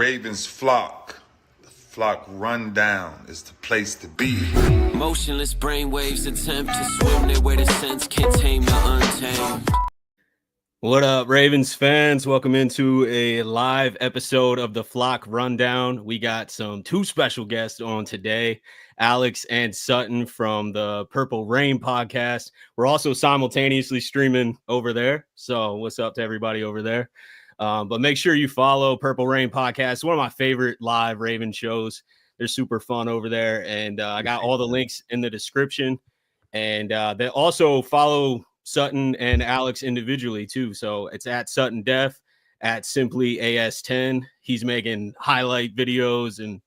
Ravens flock. The flock rundown is the place to be. Motionless brainwaves attempt to swim their way to sense, can't tame the untamed. What up, Ravens fans? Welcome into a live episode of the Flock Rundown. We got two special guests on today, Alex and Sutton from the Purple Rain podcast. We're also simultaneously streaming over there. So what's up to everybody over there? But make sure you follow Purple Rain podcast. It's one of my favorite live Raven shows. They're super fun over there. And I got all the links in the description. And they also follow Sutton and Alex individually too. So it's at Sutton Def, at Simply AS10. He's making highlight videos and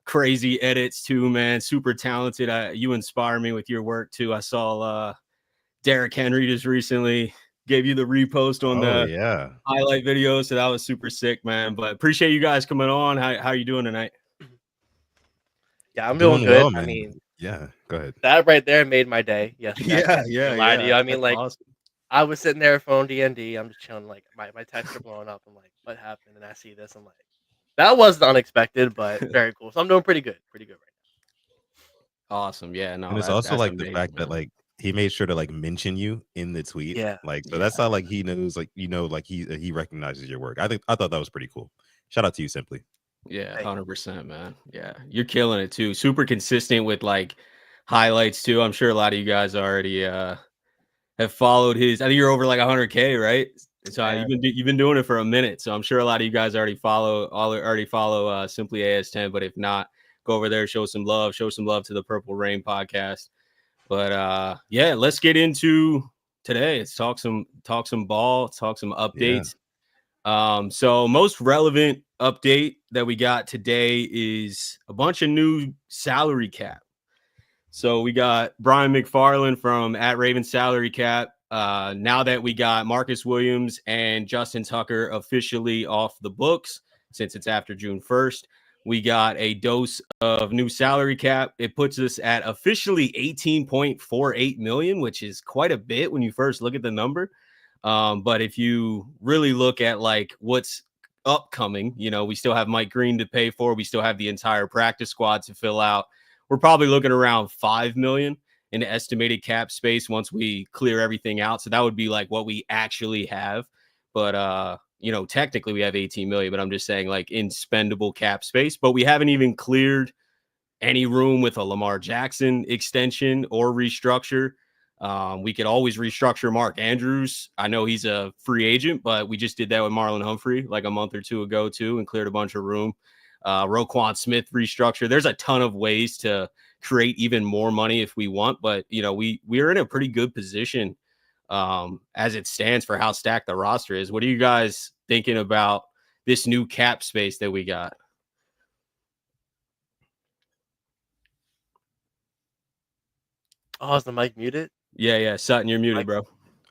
crazy edits too, man. Super talented. You inspire me with your work too. I saw Derrick Henry just recently gave you the repost on the highlight video. So that was super sick, man. But appreciate you guys coming on. How you doing tonight? Yeah, I'm doing good. Well, man. I mean, yeah, go ahead. that right there made my day. Yes. Yeah. Lie to you. I mean, That's like, awesome. I was sitting there phone D&D. I'm just chilling. Like, my texts are blowing up. I'm like, what happened? And I see this. I'm like, that was unexpected, but very cool. So I'm doing pretty good right now. Awesome. Yeah. No. And it's also like the fact that like he made sure to like mention you in the tweet. Yeah. Like so that's how like he knows like like he recognizes your work. I thought that was pretty cool. Shout out to you, Simply. Yeah, 100%, man. Yeah, you're killing it too. Super consistent with like highlights too. I'm sure a lot of you guys already have followed his. I think you're over like 100K, right? So you've been doing it for a minute. So I'm sure a lot of you guys already follow Simply AS10. But if not, go over there, show some love to the Purple Rain podcast. But yeah, let's get into today. Let's talk some ball, talk some updates. So most relevant update that we got today is a bunch of new salary cap. So we got Brian McFarland from at Raven Salary Cap. Now that we got Marcus Williams and Justin Tucker officially off the books, since it's after June 1st, we got a dose of new salary cap. It puts us at officially 18.48 million, which is quite a bit when you first look at the number. But if you really look at like what's upcoming, we still have Mike Green to pay for. We still have the entire practice squad to fill out. We're probably looking around 5 million in estimated cap space once we clear everything out. So that would be like what we actually have. But, technically we have 18 million, but I'm just saying like in spendable cap space, but we haven't even cleared any room with a Lamar Jackson extension or restructure. We could always restructure Mark Andrews. I know he's a free agent, but we just did that with Marlon Humphrey like a month or two ago too and cleared a bunch of room. Roquan Smith restructure. There's a ton of ways to create even more money if we want, but we're in a pretty good position as it stands for how stacked the roster is. What are you guys thinking about this new cap space that we got? Oh, is the mic muted? Yeah. Sutton, you're muted, bro.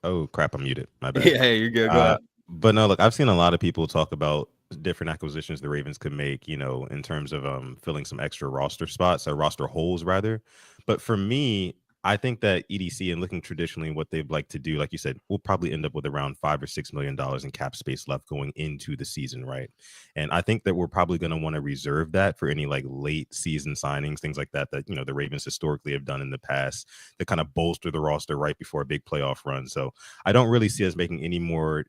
Oh crap, I'm muted. My bad. Yeah, you're good. Go ahead. But no, look, I've seen a lot of people talk about different acquisitions the Ravens could make, in terms of filling some extra roster spots or roster holes rather. But for me, I think that EDC and looking traditionally what they'd like to do, like you said, we'll probably end up with around $5 or $6 million in cap space left going into the season, right? And I think that we're probably going to want to reserve that for any like late season signings, things like that the Ravens historically have done in the past to kind of bolster the roster right before a big playoff run. So I don't really see us making any more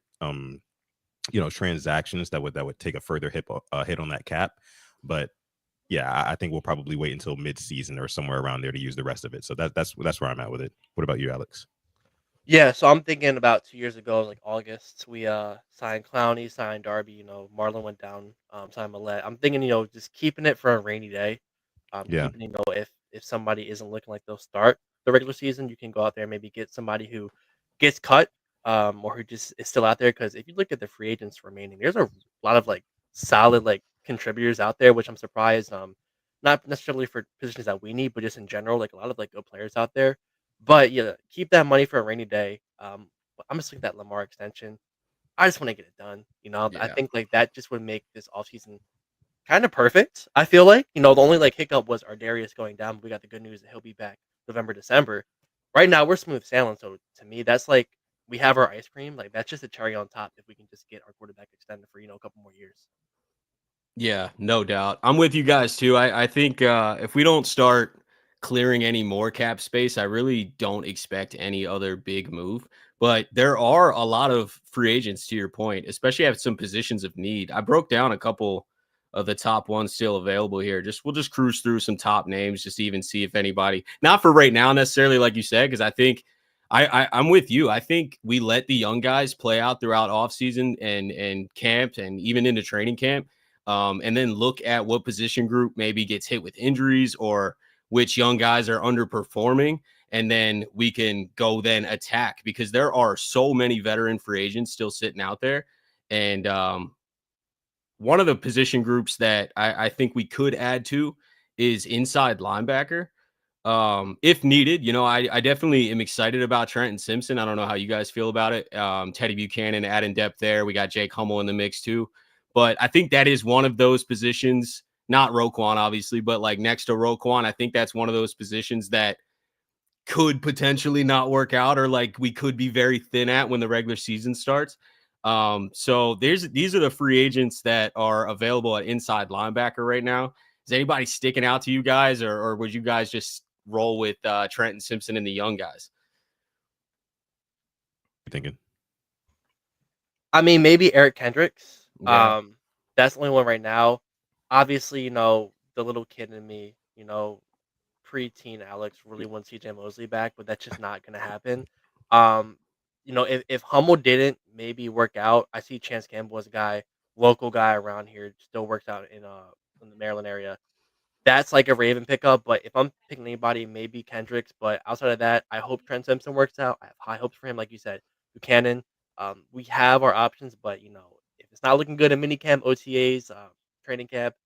transactions that would take a further hit on that cap. But yeah, I think we'll probably wait until mid-season or somewhere around there to use the rest of it. So that's where I'm at with it. What about you, Alex? Yeah, so I'm thinking about 2 years ago, like August, we signed Clowney, signed Darby, Marlon went down, signed Millette. I'm thinking, just keeping it for a rainy day. Yeah. Keeping, if somebody isn't looking like they'll start the regular season, you can go out there and maybe get somebody who gets cut, or who just is still out there. Because if you look at the free agents remaining, there's a lot of like solid like contributors out there, which I'm surprised. Not necessarily for positions that we need, but just in general, like a lot of like good players out there. But yeah, keep that money for a rainy day. But I'm just looking at that Lamar extension. I just want to get it done. I Yeah. think like that just would make this offseason kind of perfect. I feel like the only like hiccup was Ardarius going down. But we got the good news that he'll be back November, December. Right now we're smooth sailing. So to me, that's like we have our ice cream. Like that's just a cherry on top if we can just get our quarterback extended for a couple more years. Yeah, no doubt. I'm with you guys too. I think if we don't start clearing any more cap space, I really don't expect any other big move. But there are a lot of free agents, to your point, especially at some positions of need. I broke down a couple of the top ones still available here. We'll just cruise through some top names, just to even see if anybody, not for right now necessarily, like you said, because I think I'm with you. I think we let the young guys play out throughout offseason and camp and even into training camp, and then look at what position group maybe gets hit with injuries or which young guys are underperforming. And then we can go then attack, because there are so many veteran free agents still sitting out there. And one of the position groups that I think we could add to is inside linebacker. If needed, I definitely am excited about Trenton Simpson. I don't know how you guys feel about it. Teddy Buchanan adding depth there. We got Jake Hummel in the mix too. But I think that is one of those positions, not Roquan, obviously, but like next to Roquan, I think that's one of those positions that could potentially not work out, or like we could be very thin at when the regular season starts. So these are the free agents that are available at inside linebacker right now. Is anybody sticking out to you guys, or would you guys just roll with Trenton Simpson and the young guys? You thinking? I mean, maybe Eric Kendricks. Yeah. That's the only one right now. Obviously, the little kid in me, preteen Alex really wants CJ Mosley back, but that's just not gonna happen. Um, if Hummel didn't maybe work out, I see Chance Campbell as a guy, local guy around here, still works out in the Maryland area. That's like a Raven pickup, but if I'm picking anybody, maybe Kendricks. But outside of that, I hope Trent Simpson works out. I have high hopes for him, like you said. Buchanan, we have our options, but if it's not looking good in minicamp, OTAs, training camp,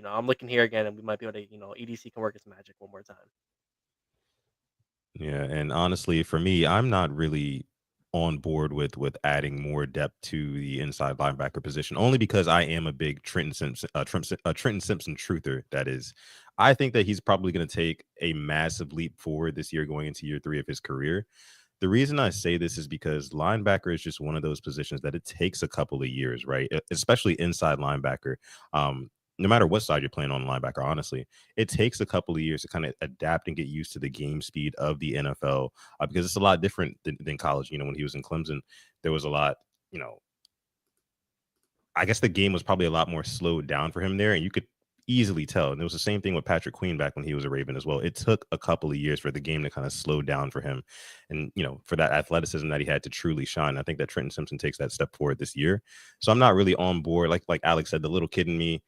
I'm looking here again, and we might be able to, EDC can work its magic one more time. Yeah, and honestly, for me, I'm not really on board with adding more depth to the inside linebacker position, only because I am a big Trenton Simpson truther. That is, I think that he's probably going to take a massive leap forward this year, going into year 3 of his career. The reason I say this is because linebacker is just one of those positions that it takes a couple of years, right? Especially inside linebacker. No matter what side you're playing on linebacker, honestly, it takes a couple of years to kind of adapt and get used to the game speed of the NFL, because it's a lot different than college. When he was in Clemson, there was a lot, I guess the game was probably a lot more slowed down for him there, and you could easily tell. And it was the same thing with Patrick Queen back when he was a Raven as well. It took a couple of years for the game to kind of slow down for him, and for that athleticism that he had to truly shine. I think that Trenton Simpson takes that step forward this year. So I'm not really on board. Like Alex said, the little kid in me,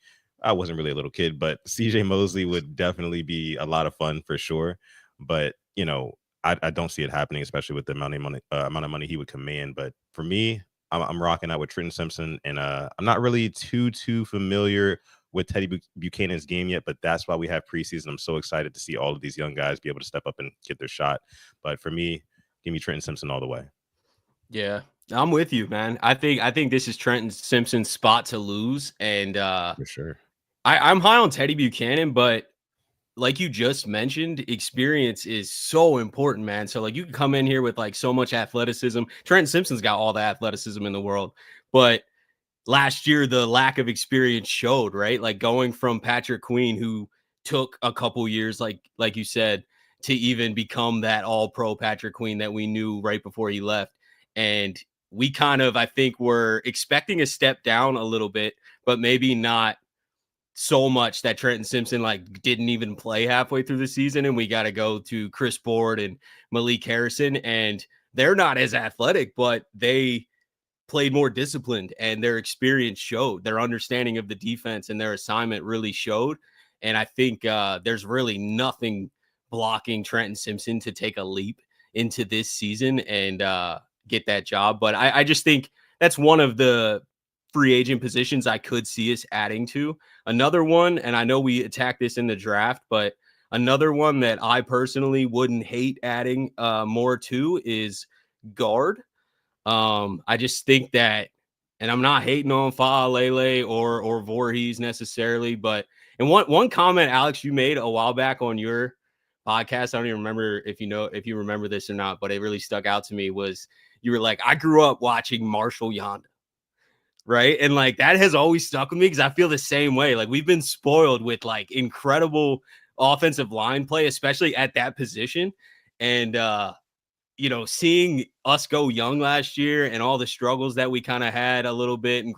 I wasn't really a little kid, but CJ Mosley would definitely be a lot of fun for sure. But I don't see it happening, especially with the amount of money he would command. But for me, I'm rocking out with Trenton Simpson, and I'm not really too familiar with Teddy Buchanan's game yet, but that's why we have preseason. I'm so excited to see all of these young guys be able to step up and get their shot. But for me, give me Trenton Simpson all the way. Yeah, I'm with you, man. I think this is Trenton Simpson's spot to lose, and For sure. I'm high on Teddy Buchanan, but like you just mentioned, experience is so important, man. So like you can come in here with like so much athleticism. Trenton Simpson's got all the athleticism in the world, but last year the lack of experience showed, right? Like going from Patrick Queen, who took a couple years, like you said, to even become that all-pro Patrick Queen that we knew right before he left. And we kind of, I think, were expecting a step down a little bit, but maybe not so much that Trenton Simpson like didn't even play halfway through the season, and we got to go to Chris Board and Malik Harrison, and they're not as athletic, but they played more disciplined, and their experience showed. Their understanding of the defense and their assignment really showed. And I think there's really nothing blocking Trenton Simpson to take a leap into this season and get that job. But I just think that's one of the free agent positions I could see us adding to. Another one, and I know we attacked this in the draft, but another one that I personally wouldn't hate adding more to is guard. I just think that, and I'm not hating on Fa'alele or Voorhees necessarily, but and one comment, Alex, you made a while back on your podcast, I don't even remember if you remember this or not, but it really stuck out to me, was you were like, I grew up watching Marshall Yonda. right? And like that has always stuck with me because I feel the same way. Like we've been spoiled with like incredible offensive line play, especially at that position. And you know, seeing us go young last year and all the struggles that we kind of had a little bit and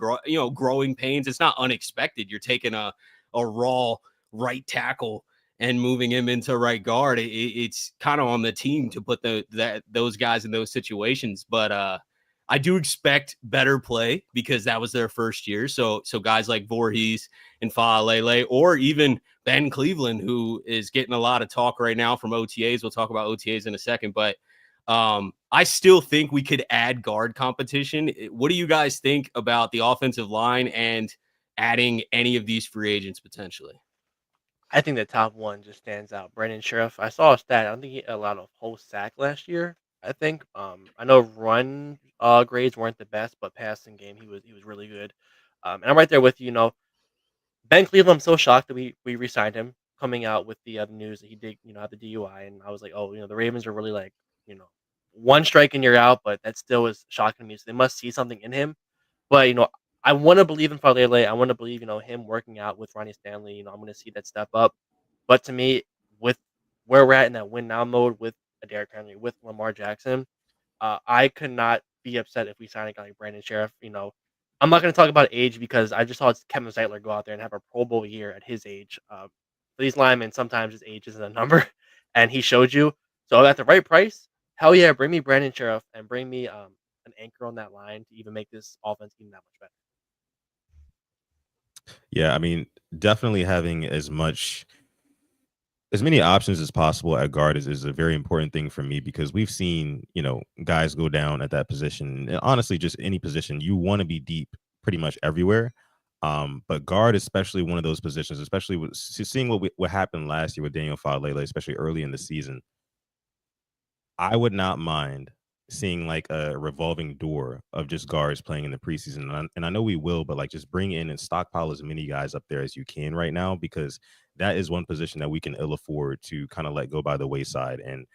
growing pains, it's not unexpected. You're taking a raw right tackle and moving him into right guard. It's kind of on the team to put those guys in those situations. But I do expect better play because that was their first year. So guys like Voorhees and Faalele, or even Ben Cleveland, who is getting a lot of talk right now from OTAs. We'll talk about OTAs in a second, but I still think we could add guard competition. What do you guys think about the offensive line and adding any of these free agents potentially? I think the top one just stands out. Brandon Sheriff. I saw a stat. I don't think he allowed a whole sack last year. I think. I know run grades weren't the best, but passing game he was really good. And I'm right there with you. You know, Ben Cleveland. I'm so shocked that we re-signed him coming out with the news that he did have the DUI, and I was like, oh, the Ravens are really like one strike and you're out, but that still is shocking to me. So they must see something in him. But I want to believe in Falele. I want to believe him working out with Ronnie Stanley. I'm going to see that step up. But to me, with where we're at in that win now mode with Derrick Henry, with Lamar Jackson, I could not be upset if we sign a guy like Brandon Sheriff. I'm not going to talk about age because I just saw Kevin Zeitler go out there and have a Pro Bowl year at his age. For these linemen, sometimes his age isn't a number, and he showed you. So at the right price, hell yeah, bring me Brandon Sheriff and bring me an anchor on that line to even make this offense even that much better. Yeah, I mean, definitely having as many options as possible at guard is a very important thing for me because we've seen, guys go down at that position. And honestly, just any position, you want to be deep pretty much everywhere. But guard, especially one of those positions, especially with seeing what happened last year with Daniel Faalele, especially early in the season, I would not mind seeing like a revolving door of just guards playing in the preseason. And I know we will, but like just bring in and stockpile as many guys up there as you can right now, because that is one position that we can ill afford to kind of let go by the wayside. And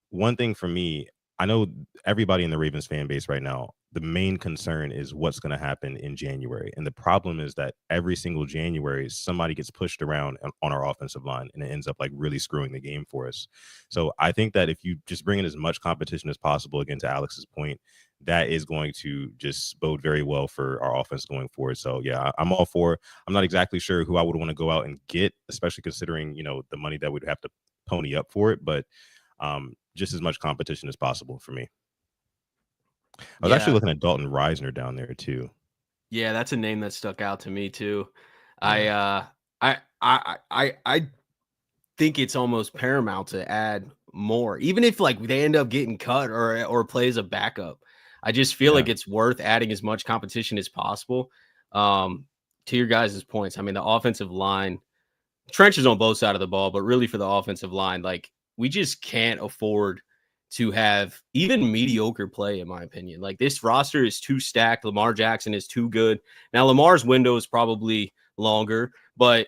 one thing for me, I know everybody in the Ravens fan base right now, the main concern is what's going to happen in January. And the problem is that every single January, somebody gets pushed around on our offensive line and it ends up like really screwing the game for us. So I think that if you just bring in as much competition as possible, again, to Alex's point, that is going to just bode very well for our offense going forward. So yeah, I'm all for. I'm not exactly sure who I would want to go out and get, especially considering, the money that we'd have to pony up for it. But just as much competition as possible for me. I was actually looking at Dalton Reisner down there too. Yeah, that's a name that stuck out to me too. Yeah. I think it's almost paramount to add more, even if like they end up getting cut or play as a backup. I just feel like it's worth adding as much competition as possible. To your guys' points, I mean, the offensive line, trenches on both sides of the ball, but really for the offensive line, like we just can't afford to have even mediocre play, in my opinion. Like this roster is too stacked. Lamar Jackson is too good. Now, Lamar's window is probably longer, but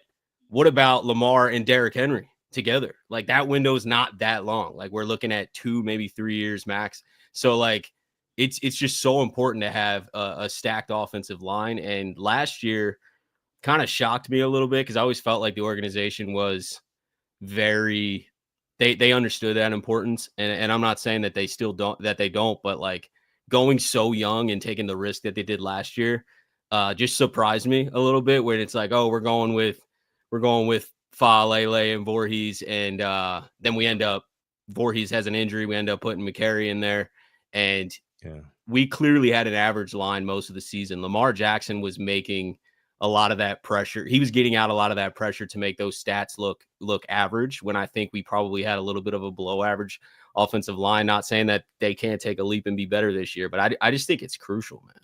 what about Lamar and Derrick Henry together? Like that window is not that long. Like we're looking at 2, maybe 3 years max. So like it's just so important to have a stacked offensive line. And last year kind of shocked me a little bit because I always felt like the organization was very they understood that importance, and I'm not saying that they still don't, but like going so young and taking the risk that they did last year just surprised me a little bit, where it's like, oh, we're going with Faalele and Voorhees, and then we end up Voorhees has an injury, we end up putting McCary in there, and we clearly had an average line most of the season. Lamar Jackson was making a lot of that pressure. He was getting out a lot of that pressure to make those stats look average, when I think we probably had a little bit of a below average offensive line. Not saying that they can't take a leap and be better this year, but I just think it's crucial, man.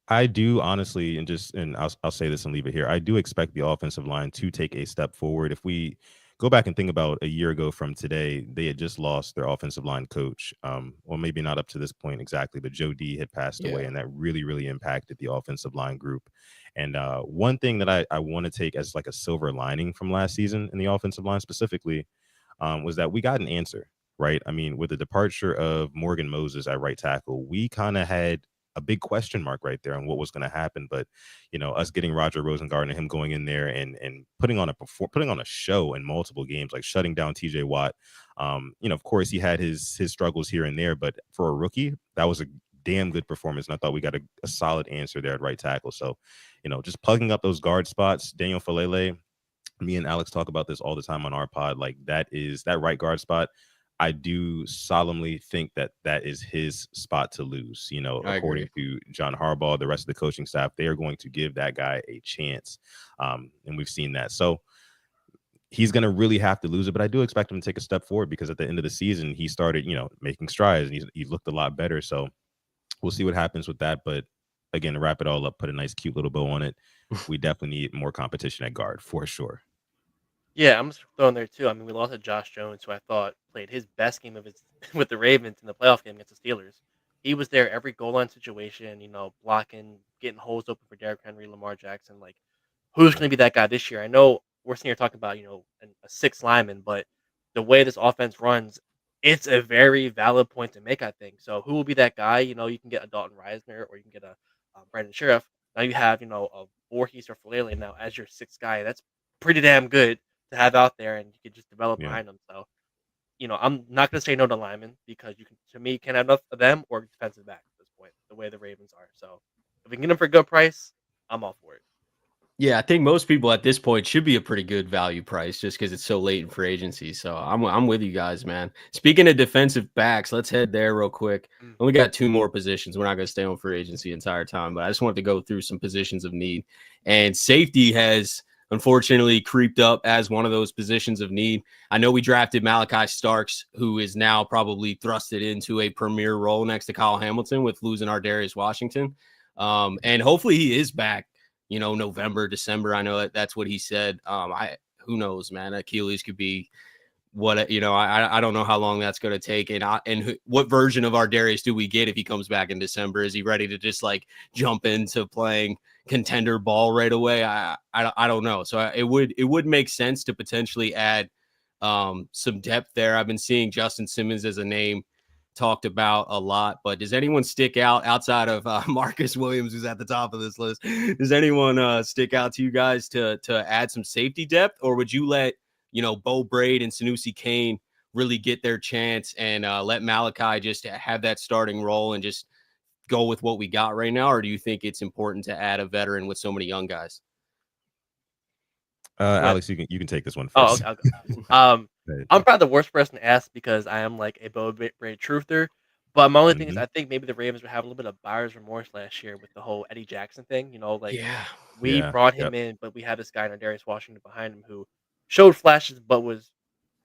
I do honestly, and I'll say this and leave it here. I do expect the offensive line to take a step forward. If we go back and think about a year ago from today, they had just lost their offensive line coach. Well, maybe not up to this point exactly, but Joe D had passed away, and that really, really impacted the offensive line group. And one thing that I want to take as like a silver lining from last season in the offensive line specifically was that we got an answer, right? I mean, with the departure of Morgan Moses at right tackle, we kind of had a big question mark right there on what was going to happen. But us getting Roger Rosengard and him going in there and putting on a show in multiple games, like shutting down TJ Watt. Of course he had his struggles here and there, but for a rookie, that was a damn good performance. And I thought we got a solid answer there at right tackle. So, just plugging up those guard spots, Daniel Falele, me and Alex talk about this all the time on our pod. Like that right guard spot. I do solemnly think that is his spot to lose. According to John Harbaugh, the rest of the coaching staff, they are going to give that guy a chance. And we've seen that. So he's going to really have to lose it, but I do expect him to take a step forward because at the end of the season, he started, making strides and he looked a lot better. So we'll see what happens with that. But again, to wrap it all up, put a nice, cute little bow on it. We definitely need more competition at guard for sure. Yeah, I'm just throwing there too. I mean, we lost to Josh Jones, who I thought played his best game of his with the Ravens in the playoff game against the Steelers. He was there every goal line situation, blocking, getting holes open for Derrick Henry, Lamar Jackson. Like, who's going to be that guy this year? I know we're sitting here talking about a six lineman, but the way this offense runs, it's a very valid point to make. I think so. Who will be that guy? You can get a Dalton Reisner or you can get a Brandon Sheriff. Now you have a Voorhees or Falele now as your sixth guy. That's pretty damn good to have out there, and you could just develop behind them. So, I'm not going to say no to linemen because to me, can't have enough of them or defensive back at this point, the way the Ravens are. So, if we can get them for a good price, I'm all for it. Yeah, I think most people at this point should be a pretty good value price just because it's so late in free agency. So I'm with you guys, man. Speaking of defensive backs, let's head there real quick. Only got two more positions. We're not going to stay on free agency the entire time, but I just wanted to go through some positions of need. And safety has unfortunately creeped up as one of those positions of need. I know we drafted Malachi Starks, who is now probably thrusted into a premier role next to Kyle Hamilton with losing our Darius Washington. And hopefully he is back, November, December. I know that's what he said. Who knows, man? Achilles could be what, I don't know how long that's going to take. And what version of our Darius do we get if he comes back in December? Is he ready to just like jump into playing contender ball right away? I don't know. So it would make sense to potentially add some depth there. I've been seeing Justin Simmons as a name talked about a lot, but does anyone stick out outside of Marcus Williams, who's at the top of this list? Does anyone stick out to you guys to add some safety depth, or would you let Bo Braid and Sanusi Kane really get their chance and let Malachi just have that starting role and just go with what we got right now? Or do you think it's important to add a veteran with so many young guys? Alex, you can take this one Oh, first. okay, I'll go. I'm probably the worst person to ask because I am like a Bo Braid truther. But my only thing is, I think maybe the Ravens were having a little bit of buyer's remorse last year with the whole Eddie Jackson thing. We Yeah. brought him in, but we had this guy, Darius Washington, behind him who showed flashes, but was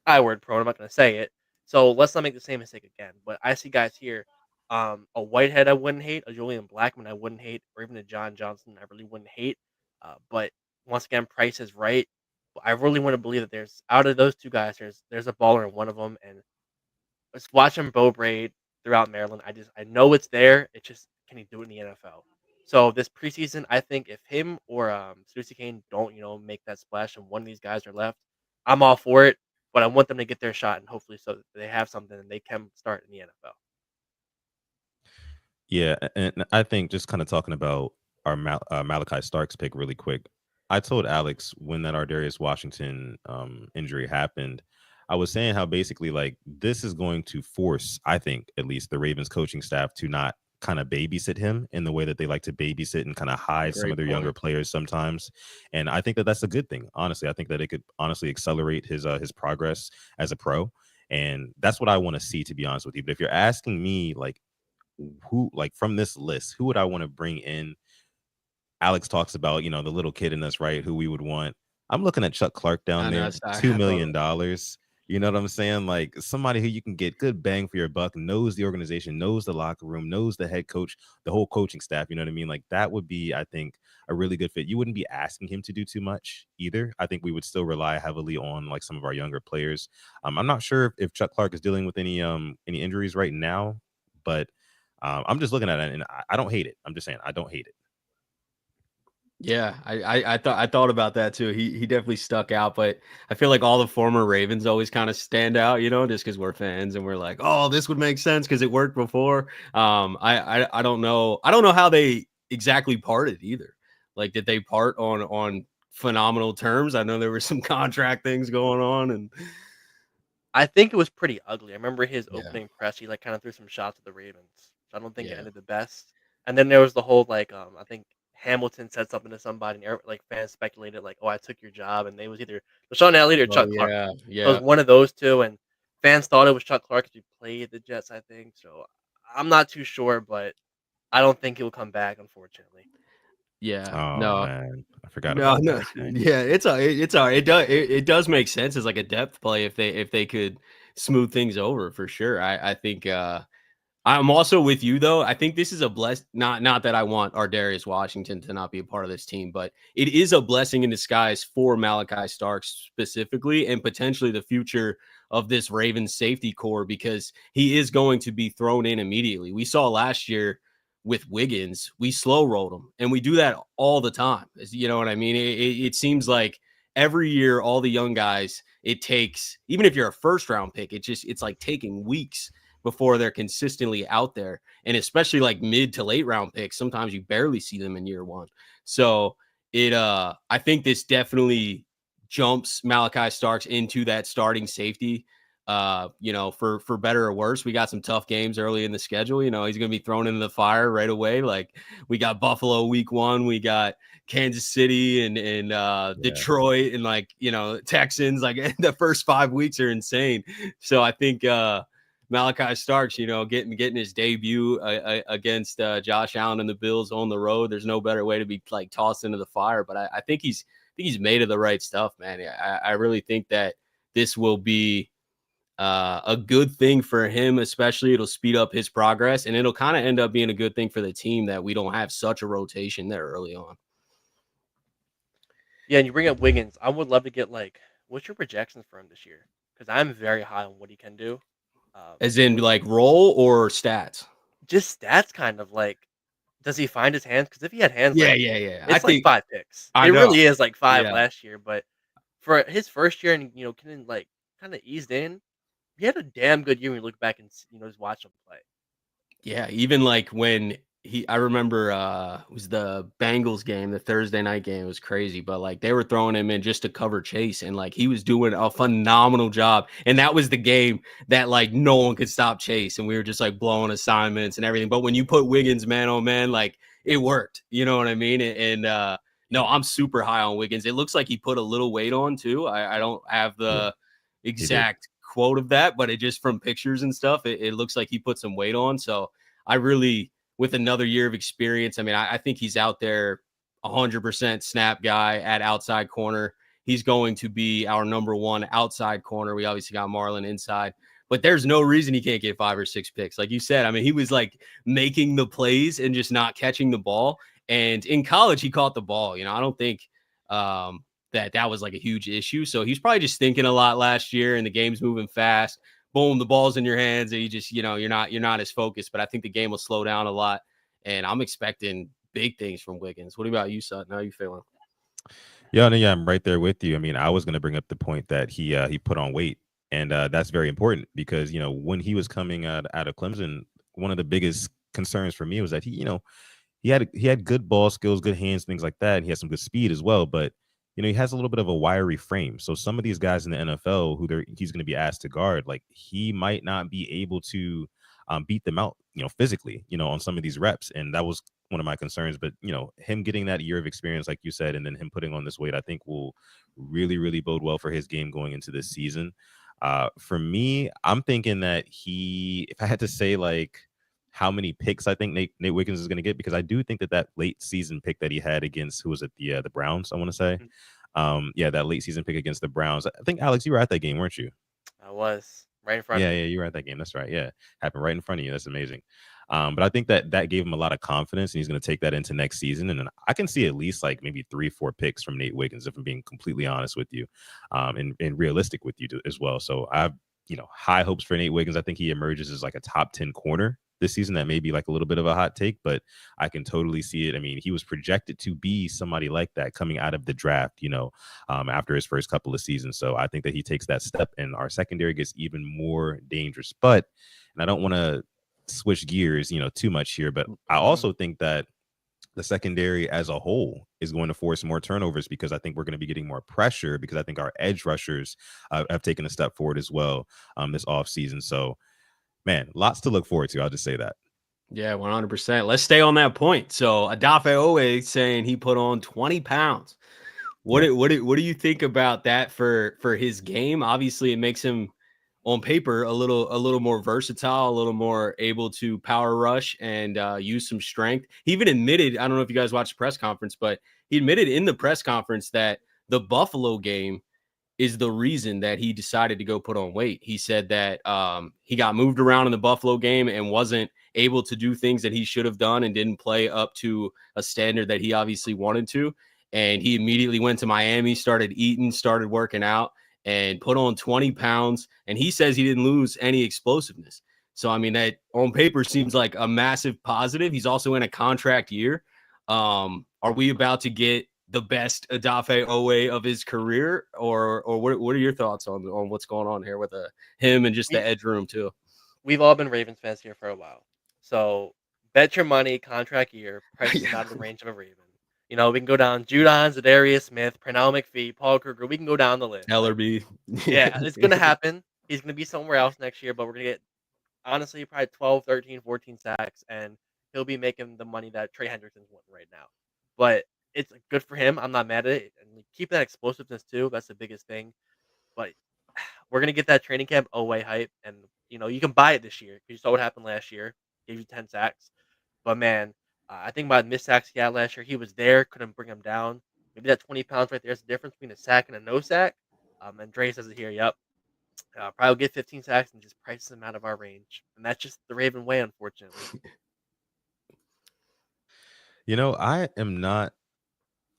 I-word prone. I'm not going to say it. So let's not make the same mistake again. But I see guys here. A Whitehead I wouldn't hate, a Julian Blackman I wouldn't hate, or even a John Johnson I really wouldn't hate. But once again, price is right. I really want to believe that there's out of those two guys, there's a baller in one of them, and just watching Bo Braid throughout Maryland, I know it's there. It's just, can he do it in the NFL? So this preseason, I think if him or Sanusi Kane don't make that splash, and one of these guys are left, I'm all for it. But I want them to get their shot, and hopefully, so that they have something and they can start in the NFL. Yeah, and I think just kind of talking about our Malachi Starks pick really quick. I told Alex when that Ardarius Washington injury happened, I was saying how basically like this is going to force, I think, at least the Ravens coaching staff to not kind of babysit him in the way that they like to babysit and kind of hide some of their younger players sometimes. And I think that that's a good thing. Honestly, I think that it could honestly accelerate his progress as a pro. And that's what I want to see, to be honest with you. But if you're asking me, like, who, like from this list, who would I want to bring in? Alex talks about, the little kid in us, right? Who we would want. I'm looking at Chuck Clark down there, $2 million. You know what I'm saying? Like somebody who you can get good bang for your buck, knows the organization, knows the locker room, knows the head coach, the whole coaching staff. You know what I mean? Like that would be, I think, a really good fit. You wouldn't be asking him to do too much either. I think we would still rely heavily on like some of our younger players. I'm not sure if Chuck Clark is dealing with any injuries right now, but I'm just looking at it and I don't hate it. I'm just saying I don't hate it. Yeah, I thought about that too. He definitely stuck out, but I feel like all the former Ravens always kind of stand out, just because we're fans and we're like, oh, this would make sense because it worked before. I don't know. I don't know how they exactly parted either. Like, did they part on phenomenal terms? I know there were some contract things going on, and I think it was pretty ugly. I remember his yeah, opening press, he, like, kinda threw some shots at the Ravens, so I don't think it yeah, ended the best. And then there was the whole, like, I think Hamilton said something to somebody, and like, fans speculated, like, "Oh, I took your job," and it was either Deshaun Elliott or oh Chuck Clark. yeah, It was yeah. one of those 2, and fans thought it was Chuck Clark because he played the Jets, I think, so I'm not too sure, but I don't think he'll come back, unfortunately. Yeah, Oh no, man, I forgot no, about no. that. Dang. Yeah, it's all right. It does make sense as like a depth play if they could smooth things over for sure. I think I'm also with you though. I think this is a bless not that I want our Darius Washington to not be a part of this team, but it is a blessing in disguise for Malachi Starks specifically and potentially the future of this Ravens safety core because he is going to be thrown in immediately. We saw last year with Wiggins, we slow rolled him, and we do that all the time. You know what I mean? It seems like every year, all the young guys, it takes, even if you're a first round pick, it's like taking weeks before they're consistently out there. And especially like mid to late round picks, sometimes you barely see them in year one. So I think this definitely jumps Malachi Starks into that starting safety. For better or worse, we got some tough games early in the schedule. He's going to be thrown into the fire right away. Like we got Buffalo week 1, we got Kansas City and Yeah, Detroit and Texans. Like the first 5 weeks are insane. So I think Malachi Starks, getting his debut against Josh Allen and the Bills on the road. There's no better way to be like tossed into the fire. But I think he's made of the right stuff, man. I really think that this will be a good thing for him, especially it'll speed up his progress, and it'll kind of end up being a good thing for the team that we don't have such a rotation there early on. Yeah, and you bring up Wiggins. I would love to get, like, what's your projections for him this year? Because I'm very high on what he can do. Um, As in like role or stats? just stats kind of like, does he find his hands? Because if he had hands Yeah, like yeah, yeah. I it's like think 5 picks. I It know. really is like 5 Yeah. last year, but for his first year and, getting, like, kinda eased in, he had a damn good year when you look back and just watch him play. Yeah, even like when I remember it was the Bengals game, the Thursday night game. It was crazy, but like they were throwing him in just to cover Chase, and like he was doing a phenomenal job. And that was the game that like no one could stop Chase, and we were just like blowing assignments and everything. But when you put Wiggins man on man, like it worked. You know what I mean? And no, I'm super high on Wiggins. It looks like he put a little weight on too. I don't have yeah, the he did. exact quote of that, but it just from pictures and stuff, it looks like he put some weight on. So I really, with another year of experience, I mean, I think he's out there 100% snap guy at outside corner. He's going to be our number one outside corner. We obviously got Marlon inside, but there's no reason he can't get 5 or 6 picks. Like you said, I mean, he was like making the plays and just not catching the ball. And in college, he caught the ball. I don't think that was like a huge issue. So he's probably just thinking a lot last year, and the game's moving fast. Boom, the ball's in your hands, and you just you're not as focused. But I think the game will slow down a lot, and I'm expecting big things from Wiggins. What about you, Sutton? How are you feeling? Yeah, no, yeah, I'm right there with you. I mean, I was going to bring up the point that he put on weight, and that's very important because when he was coming out of Clemson, one of the biggest concerns for me was that he had good ball skills, good hands, things like that. And he had some good speed as well, but he has a little bit of a wiry frame. So some of these guys in the NFL who he's going to be asked to guard, like he might not be able to beat them out, physically, on some of these reps. And that was one of my concerns. But him getting that year of experience, like you said, and then him putting on this weight, I think will really, really bode well for his game going into this season. For me, I'm thinking that if I had to say like how many picks I think Nate Wiggins is going to get, because I do think that late season pick that he had against, who was it, the Browns, I want to say. Mhm. Yeah, that late season pick against the Browns. I think, Alex, you were at that game, weren't you? I was right in front of Yeah, me. yeah, you were at that game. That's right. Yeah, happened right in front of you. That's amazing. But I think that gave him a lot of confidence, and he's going to take that into next season. And then I can see at least like maybe 3-4 picks from Nate Wiggins, if I'm being completely honest with you, and realistic with you as well. So I have high hopes for Nate Wiggins. I think he emerges as like a top 10 corner this season. That may be like a little bit of a hot take, but I can totally see it. I mean, he was projected to be somebody like that coming out of the draft, after his first couple of seasons. So I think that he takes that step and our secondary gets even more dangerous. But, and I don't want to switch gears, too much here, but I also think that the secondary as a whole is going to force more turnovers because I think we're going to be getting more pressure because I think our edge rushers have taken a step forward as well this offseason. So, man, lots to look forward to. I'll just say that. Yeah, 100%. Let's stay on that point. So Adafe Owe saying he put on 20 pounds. What do you think about that for his game? Obviously, it makes him on paper a little more versatile, a little more able to power rush and use some strength. He even admitted, I don't know if you guys watched the press conference, but he admitted in the press conference that the Buffalo game is the reason that he decided to go put on weight. He said that he got moved around in the Buffalo game and wasn't able to do things that he should have done and didn't play up to a standard that he obviously wanted to. And he immediately went to Miami, started eating, started working out, and put on 20 pounds. And he says he didn't lose any explosiveness. So, I mean, that on paper seems like a massive positive. He's also in a contract year. Are we about to get the best Adafe Owe of his career? Or what are your thoughts on what's going on here with him and just the edge room too? We've all been Ravens fans here for a while. So bet your money, contract year, price him out of the range of a Raven. We can go down Judon, Zadarius Smith, Pernell McPhee, Paul Kruger. We can go down the list. LRB. Yeah, it's going to happen. He's going to be somewhere else next year, but we're going to get, honestly, probably 12, 13, 14 sacks, and he'll be making the money that Trey Hendrickson's wanting right now. But it's good for him. I'm not mad at it. And keep that explosiveness, too. That's the biggest thing. But we're going to get that training camp Oweh hype, and, you can buy it this year. You saw what happened last year. Gave you 10 sacks. But, man, I think about missed sacks he had last year. He was there, couldn't bring him down. Maybe that 20 pounds right there is the difference between a sack and a no sack. And Dre says it here. Yep. Probably get 15 sacks and just price him out of our range. And that's just the Raven way, unfortunately. I am not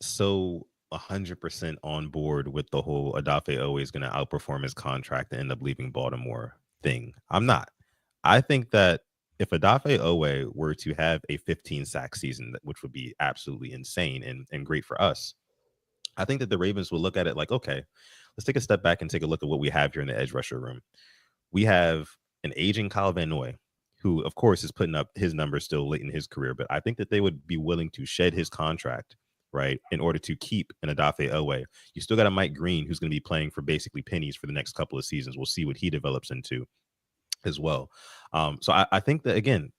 so 100% on board with the whole Adafe Owe is going to outperform his contract and end up leaving Baltimore thing. I'm not. I think that if Adafe Owe were to have a 15 sack season, which would be absolutely insane and great for us, I think that the Ravens will look at it like, okay, let's take a step back and take a look at what we have here in the edge rusher room. We have an aging Kyle Van Noy, who, of course, is putting up his numbers still late in his career, but I think that they would be willing to shed his contract, right, in order to keep an Adafe Owe. You still got a Mike Green who's going to be playing for basically pennies for the next couple of seasons. We'll see what he develops into as well. So I think that, again,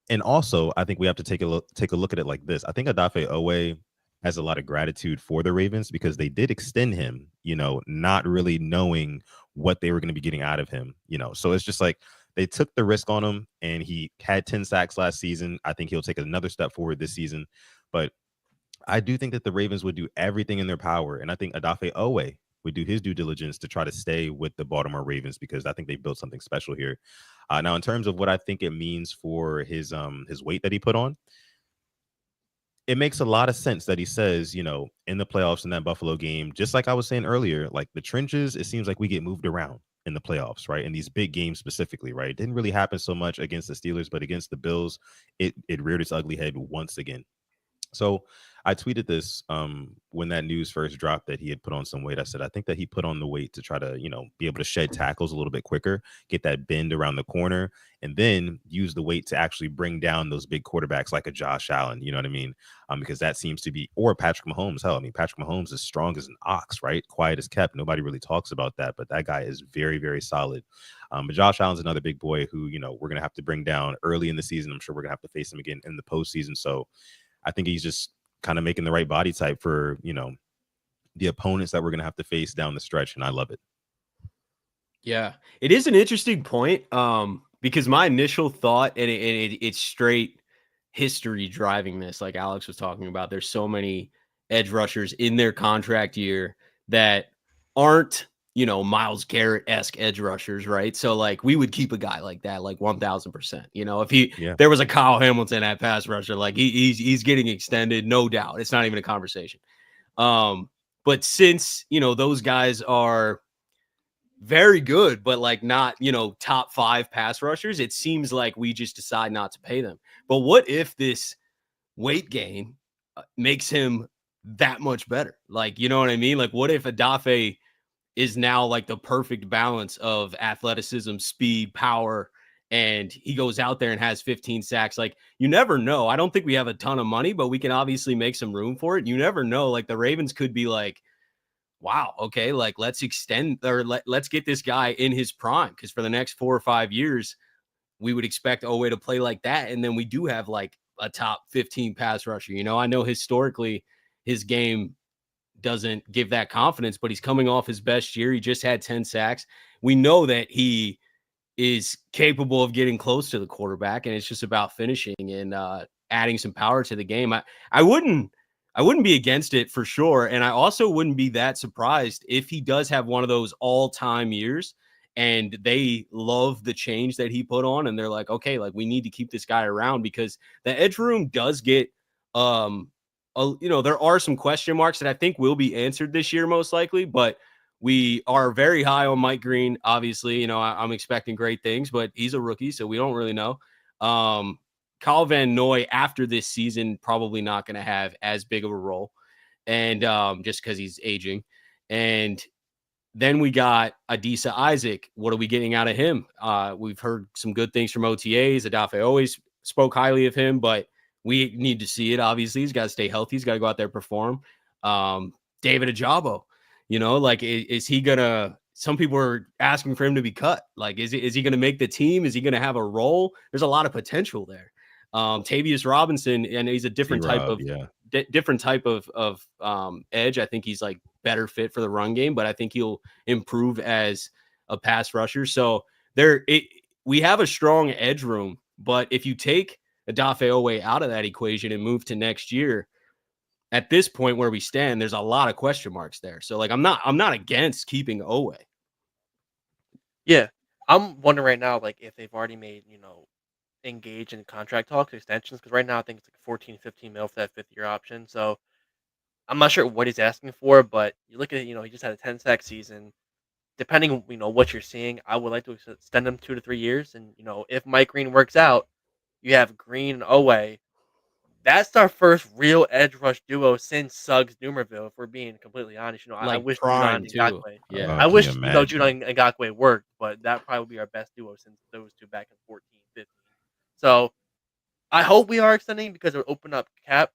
and also I think we have to take a look at it like this. I think Adafe Owe has a lot of gratitude for the Ravens because they did extend him, not really knowing what they were going to be getting out of him, so it's just like they took the risk on him and he had 10 sacks last season. I think he'll take another step forward this season, but I do think that the Ravens would do everything in their power. And I think Adafe Owe would do his due diligence to try to stay with the Baltimore Ravens because I think they built something special here. Now, in terms of what I think it means for his weight that he put on, it makes a lot of sense that he says, in the playoffs in that Buffalo game, just like I was saying earlier, like the trenches, it seems like we get moved around in the playoffs, right? In these big games specifically, right? It didn't really happen so much against the Steelers, but against the Bills, it reared its ugly head once again. So I tweeted this when that news first dropped that he had put on some weight. I said, I think that he put on the weight to try to, be able to shed tackles a little bit quicker, get that bend around the corner, and then use the weight to actually bring down those big quarterbacks like a Josh Allen. You know what I mean? Because that seems to be, or Patrick Mahomes. Hell, I mean, Patrick Mahomes is strong as an ox, right? Quiet as kept. Nobody really talks about that, but that guy is very, very solid. But Josh Allen's another big boy who, we're going to have to bring down early in the season. I'm sure we're going to have to face him again in the postseason. So I think he's just kind of making the right body type for, the opponents that we're going to have to face down the stretch. And I love it. Yeah, it is an interesting point because my initial thought, and it's straight history driving this, like Alex was talking about. There's so many edge rushers in their contract year that aren't, Myles Garrett-esque edge rushers, right? So like we would keep a guy like that, like 1000%. If there was a Kyle Hamilton at pass rusher, like he's getting extended, no doubt. It's not even a conversation. But since those guys are very good, but like not, top 5 pass rushers. It seems like we just decide not to pay them. But what if this weight gain makes him that much better? Like, you know what I mean? Like, what if Adafe is now like the perfect balance of athleticism, speed, power, and he goes out there and has 15 sacks? Like, you never know. I don't think we have a ton of money, but we can obviously make some room for it. You never know. Like, the Ravens could be like, wow, okay, like let's extend or let's get this guy in his prime, because for the next 4 or 5 years, we would expect Owe to play like that. And then we do have like a top 15 pass rusher. I know historically his game doesn't give that confidence, but he's coming off his best year. He just had 10 sacks. We know that he is capable of getting close to the quarterback, and it's just about finishing and adding some power to the game. I wouldn't be against it for sure, and I also wouldn't be that surprised if he does have one of those all-time years and they love the change that he put on, and they're like, okay, like we need to keep this guy around, because the edge room does get there are some question marks that I think will be answered this year most likely, but we are very high on Mike Green. Obviously, I'm expecting great things, but he's a rookie, so we don't really know. Kyle Van Noy after this season probably not going to have as big of a role, and just because he's aging. And then we got Adisa Isaac. What are we getting out of him? We've heard some good things from OTAs. Adafe always spoke highly of him, but we need to see it. Obviously, he's got to stay healthy. He's got to go out there and perform. David Ajabo, like is he gonna? Some people are asking for him to be cut. Like, is he gonna make the team? Is he gonna have a role? There's a lot of potential there. Tavius Robinson, and he's a different type of edge. I think he's like better fit for the run game, but I think he'll improve as a pass rusher. So we have a strong edge room, but if you take Adafe Owe out of that equation and move to next year, at this point where we stand, there's a lot of question marks there. So like, I'm not against keeping Owe. Yeah. I'm wondering right now, like, if they've already made, engage in contract talks, extensions, because right now I think it's like 14, 15 mil for that 5th-year option. So I'm not sure what he's asking for, but you look at it, he just had a 10 sack season. Depending, what you're seeing, I would like to extend him 2 to 3 years. And, if Mike Green works out, you have Green and Owe. That's our first real edge rush duo since Suggs Dumerville, if we're being completely honest. I Like wish prime Judon and too. Ngakoue. Yeah. I Can wish, you imagine? Judon and Ngakoue worked, but that probably would be our best duo since those two back in 14, 15. So I hope we are extending because it would open up cap.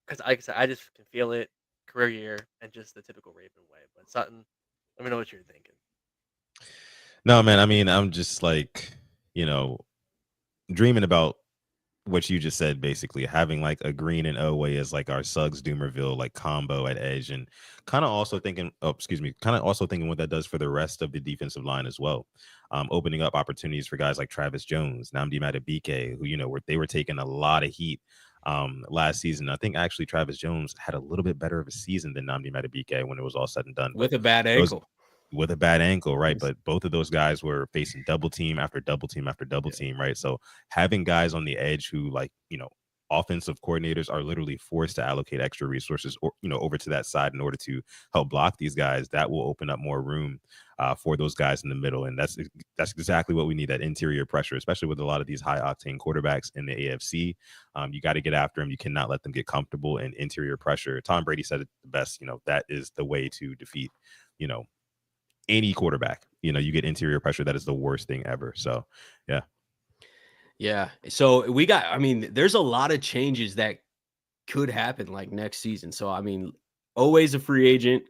Because like I said, I just can feel it, career year, and just the typical Raven way. But Sutton, let me know what you're thinking. No, man. I mean, I'm just like, dreaming about what you just said, basically having like a Green and Owe as like our Suggs Dumerville like combo at edge, and kind of also thinking what that does for the rest of the defensive line as well. Opening up opportunities for guys like Travis Jones, Nnamdi Madubuike, who they were taking a lot of heat last season. I think actually Travis Jones had a little bit better of a season than Nnamdi Madubuike when it was all said and done. With a bad ankle. With a bad ankle, right? But both of those guys were facing double team after double team after double team, right? So having guys on the edge who, like, offensive coordinators are literally forced to allocate extra resources or over to that side in order to help block these guys, that will open up more room for those guys in the middle. And that's exactly what we need, that interior pressure, especially with a lot of these high octane quarterbacks in the AFC. You got to get after them. You cannot let them get comfortable in interior pressure. Tom Brady said it the best, that is the way to defeat, any quarterback. You get interior pressure. That is the worst thing ever. So Yeah. So there's a lot of changes that could happen like next season. So always a free agent.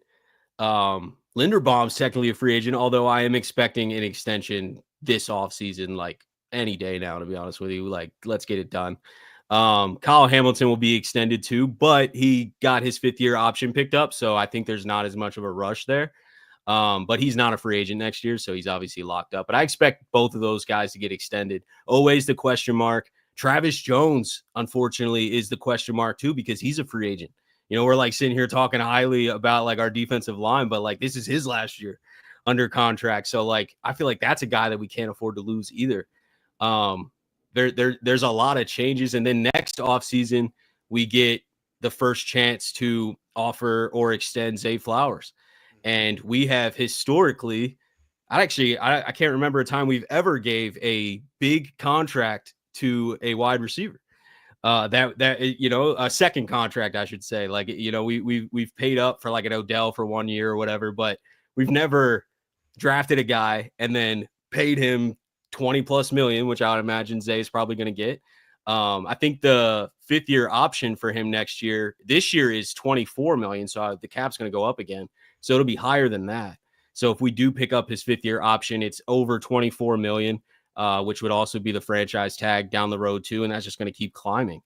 Linderbaum's technically a free agent, although I am expecting an extension this offseason, like any day now, to be honest with you. Like, let's get it done. Kyle Hamilton will be extended too, but he got his 5th-year option picked up, so I think there's not as much of a rush there. But he's not a free agent next year, so he's obviously locked up. But I expect both of those guys to get extended. Always the question mark. Travis Jones, unfortunately, is the question mark too, because he's a free agent. We're like sitting here talking highly about like our defensive line, but like this is his last year under contract. So like I feel like that's a guy that we can't afford to lose either. There's a lot of changes, and then next offseason we get the first chance to offer or extend Zay Flowers. And we have historically I can't remember a time we've ever gave a big contract to a wide receiver. A second contract, I should say. Like, we've paid up for like an Odell for 1 year or whatever, but we've never drafted a guy and then paid him 20 plus million, which I would imagine Zay is probably going to get. I think the 5th year option for him this year is 24 million. So the cap's going to go up again. So it'll be higher than that. So if we do pick up his 5th year option, it's over 24 million, which would also be the franchise tag down the road too. And that's just going to keep climbing.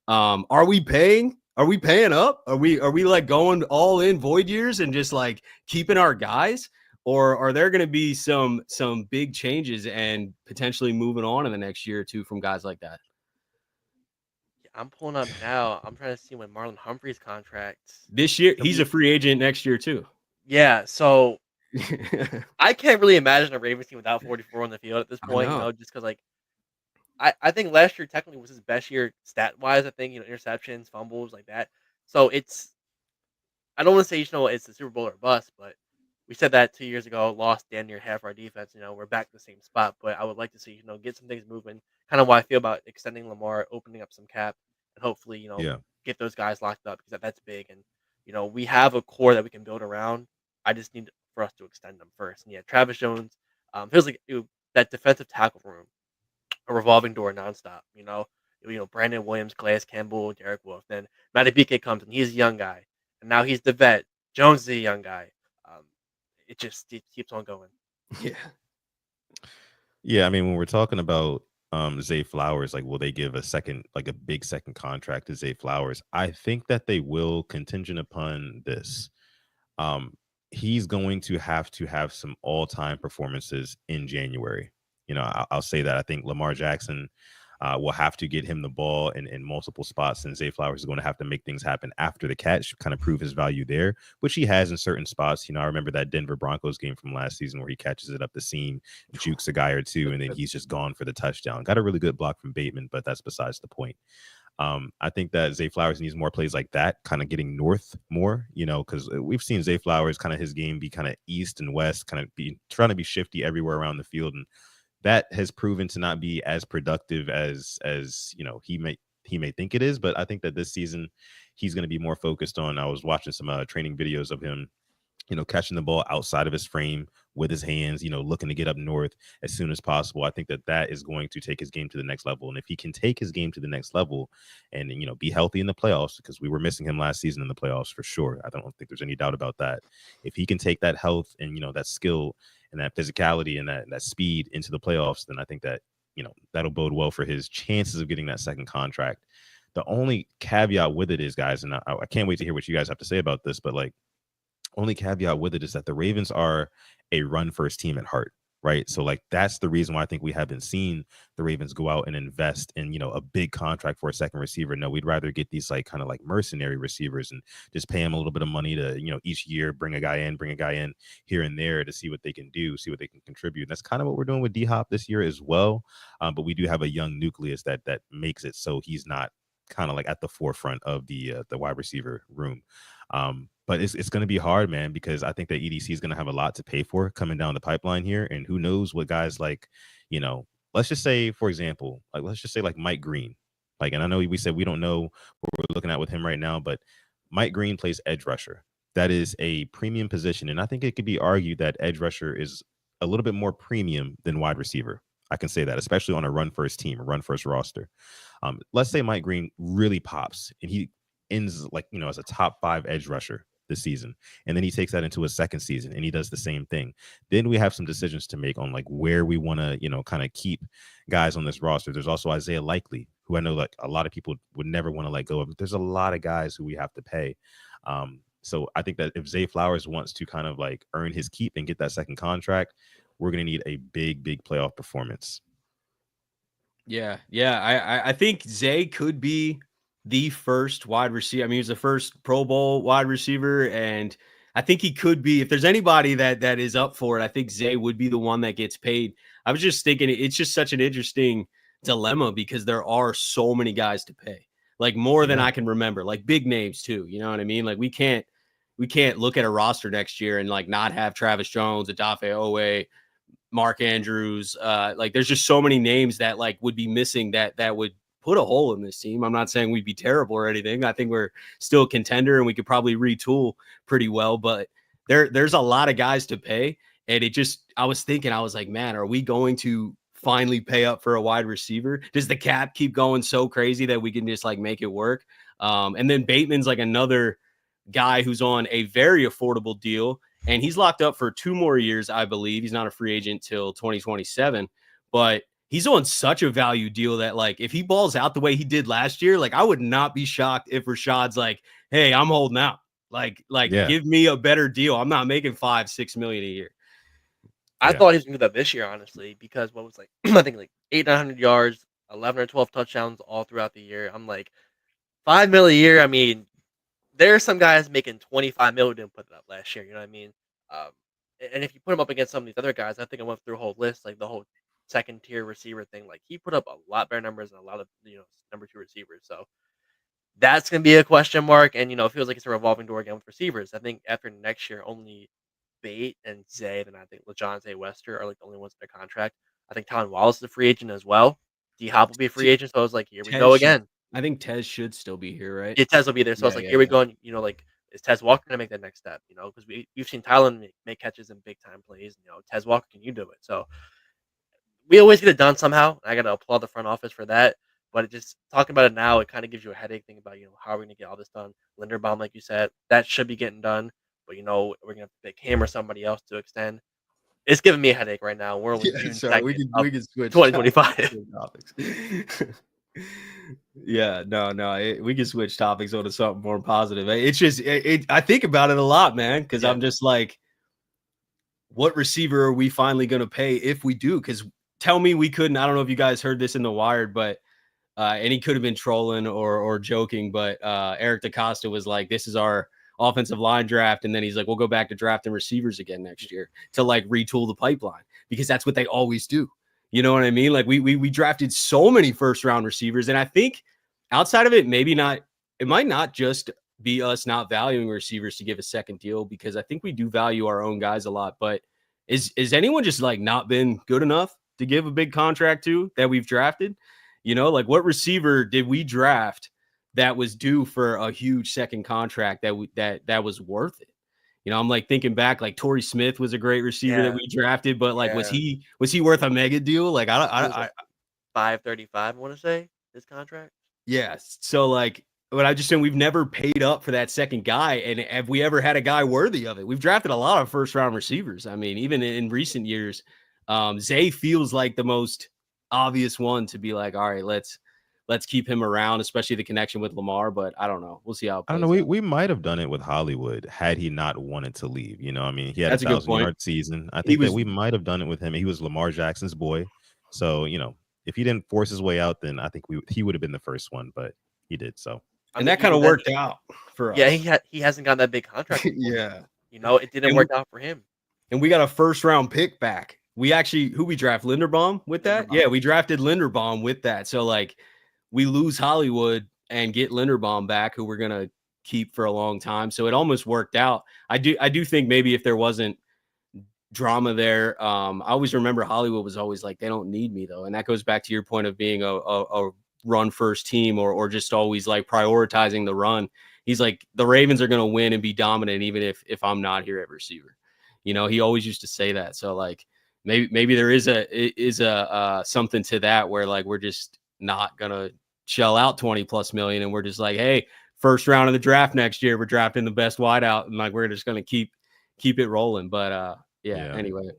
Are we paying up? Are we like going all in void years and just like keeping our guys? Or are there going to be some big changes and potentially moving on in the next year or two from guys like that? I'm pulling up now. I'm trying to see when Marlon Humphrey's contract. This year, he's a free agent next year too. Yeah, so I can't really imagine a Ravens team without 44 on the field at this point, just because, like, I think last year technically was his best year stat-wise, I think, interceptions, fumbles, like that. So I don't want to say, it's the Super Bowl or bust, but we said that 2 years ago, lost damn near half our defense. We're back to the same spot, but I would like to see, get some things moving. Kind of why I feel about extending Lamar, opening up some cap, and hopefully, Yeah. get those guys locked up because that's big. And, we have a core that we can build around. I just need for us to extend them first. And yeah, Travis Jones feels like that defensive tackle room, a revolving door nonstop. Brandon Williams, Calais Campbell, Derek Wolf. Then Matty BK comes and he's a young guy, and now he's the vet. Jones is a young guy. It keeps on going. Yeah. Yeah, I mean, when we're talking about Zay Flowers, like, will they give a big second contract to Zay Flowers? I think that they will, contingent upon this. He's going to have some all-time performances in January. I'll say that. I think Lamar Jackson will have to get him the ball in multiple spots, and Zay Flowers is going to have to make things happen after the catch, kind of prove his value there, which he has in certain spots. I remember that Denver Broncos game from last season where he catches it up the seam, jukes a guy or two, and then he's just gone for the touchdown. Got a really good block from Bateman, but that's besides the point. I think that Zay Flowers needs more plays like that, kind of getting north more, because we've seen Zay Flowers, kind of his game be kind of east and west, kind of be trying to be shifty everywhere around the field. And that has proven to not be as productive as he may think it is. But I think that this season he's going to be more focused on. I was watching some training videos of him, catching the ball outside of his frame with his hands, looking to get up north as soon as possible. I think that is going to take his game to the next level. And if he can take his game to the next level and, be healthy in the playoffs, because we were missing him last season in the playoffs for sure. I don't think there's any doubt about that. If he can take that health and, that skill and that physicality and that speed into the playoffs, then I think that, that'll bode well for his chances of getting that second contract. The only caveat with it is, guys, and I can't wait to hear what you guys have to say about this, but like, only caveat with it is that the Ravens are a run first team at heart, right? So like, that's the reason why I think we haven't seen the Ravens go out and invest in, a big contract for a second receiver. No, we'd rather get these like kind of like mercenary receivers and just pay them a little bit of money to, each year bring a guy in here and there to see what they can do, see what they can contribute. And that's kind of what we're doing with D-Hop this year as well. But we do have a young nucleus that makes it so he's not kind of like at the forefront of the wide receiver room. But it's going to be hard, man, because I think that EDC is going to have a lot to pay for coming down the pipeline here. And who knows what guys like, let's just say, for example, like Mike Green. Like, and I know we said we don't know what we're looking at with him right now, but Mike Green plays edge rusher. That is a premium position. And I think it could be argued that edge rusher is a little bit more premium than wide receiver. I can say that, especially on a run first team, a run first roster. Let's say Mike Green really pops and he ends as a top 5 edge rusher this season, and then he takes that into his second season and he does the same thing. Then we have some decisions to make on like where we want to kind of keep guys on this roster. There's also Isaiah Likely, who I know like a lot of people would never want to let go of. There's a lot of guys who we have to pay. So I think that if Zay Flowers wants to kind of like earn his keep and get that second contract, we're going to need a big playoff performance. Yeah. I think Zay could be the first wide receiver. I mean, he's the first Pro Bowl wide receiver, and I think he could be. If there's anybody that is up for it, I think Zay would be the one that gets paid. I was just thinking it's just such an interesting dilemma because there are so many guys to pay, like more than I can remember, like big names too. You know what I mean? Like we can't look at a roster next year and like not have Travis Jones, Odafe Owe, Mark Andrews. Like there's just so many names that like would be missing that would put a hole in this team. I'm not saying we'd be terrible or anything. I think we're still a contender and we could probably retool pretty well, but there's a lot of guys to pay. And I was thinking, I was like, man, are we going to finally pay up for a wide receiver? Does the cap keep going so crazy that we can just like make it work? And then Bateman's like another guy who's on a very affordable deal, and he's locked up for 2 more years, I believe. He's not a free agent till 2027, but he's on such a value deal that like if he balls out the way he did last year, like I would not be shocked if Rashad's like, hey, I'm holding out. Like give me a better deal. I'm not making $5-6 million a year. I thought he was going to do that this year, honestly, because what was like, I think like 800-900 yards, 11 or 12 touchdowns all throughout the year. I'm like, $5 million a year. I mean, there are some guys making $25 million didn't put it up last year. You know what I mean? And if you put him up against some of these other guys, I think I went through a whole list, like the whole second tier receiver thing. Like he put up a lot better numbers than a lot of number 2 receivers. So that's going to be a question mark. And it feels like it's a revolving door again with receivers. I think after next year, only Bate and Zay, and I think LeJohn Wester are like the only ones in their contract. I think Tylan Wallace is a free agent as well. D Hop will be a free agent. So I was like, here we go again. I think Tez should still be here, right? Yeah, Tez will be there. So I was like, here we go. And, like, is Tez Walker going to make that next step? Because we've seen Tylan make catches in big time plays. Tez Walker, can you do it? So we always get it done somehow. I got to applaud the front office for that. But just talking about it now, it kind of gives you a headache thinking about, how are we going to get all this done? Linderbaum, like you said, that should be getting done. But, we're going to have to pick him or somebody else to extend. It's giving me a headache right now. We're only June 2nd, we can switch 2025. topics. Yeah, no, we can switch topics onto something more positive. It's just, I think about it a lot, man, because I'm just like, what receiver are we finally going to pay if we do? Because tell me we couldn't. I don't know if you guys heard this in the Wired, but and he could have been trolling or joking, but Eric DaCosta was like, this is our offensive line draft. And then he's like, we'll go back to drafting receivers again next year to like retool the pipeline, because that's what they always do. You know what I mean? Like we drafted so many first round receivers. And I think outside of it, it might not just be us not valuing receivers to give a second deal, because I think we do value our own guys a lot. But is anyone just like not been good enough to give a big contract to that we've drafted? Like what receiver did we draft that was due for a huge second contract that was worth it? I'm like thinking back, like Torrey Smith was a great receiver that we drafted, but like, was he worth a mega deal? Like I 535, I want to say his contract. Yeah. So like, but I just saying we've never paid up for that second guy. And have we ever had a guy worthy of it? We've drafted a lot of first round receivers. I mean, even in recent years, Zay feels like the most obvious one to be like, all right, let's keep him around, especially the connection with Lamar. But I don't know. We'll see how it plays. I don't know. We might have done it with Hollywood had he not wanted to leave. I mean, he had a 1,000-yard season. I think that we might have done it with him. He was Lamar Jackson's boy. So, if he didn't force his way out, then I think he would have been the first one, but he did. So, and that kind of worked out for us. Yeah, he hasn't gotten that big contract. Yeah. It didn't work out for him. And we got a first round pick back. Who we draft? Linderbaum with that? Linderbaum. Yeah, we drafted Linderbaum with that. So like we lose Hollywood and get Linderbaum back, who we're gonna keep for a long time. So it almost worked out. I do think maybe if there wasn't drama there, I always remember Hollywood was always like, they don't need me though. And that goes back to your point of being a run first team or just always like prioritizing the run. He's like, the Ravens are going to win and be dominant even if I'm not here at receiver. He always used to say that. So like maybe there is a something to that where like we're just not going to shell out 20+ million and we're just like, hey, first round of the draft next year, we're drafting the best wideout and like we're just going to keep it rolling. But anyway,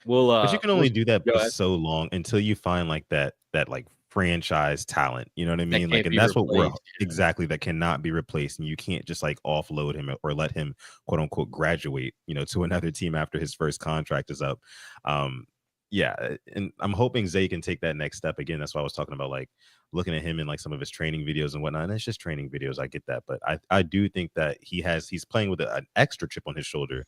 but you can only do that for so long until you find like that like franchise talent, you know what I mean? Like, and that's what we're exactly, that cannot be replaced. And you can't just like offload him or let him quote unquote graduate, to another team after his first contract is up. And I'm hoping Zay can take that next step again. That's why I was talking about like looking at him in like some of his training videos and whatnot. And it's just training videos. I get that. But I do think that he's playing with an extra chip on his shoulder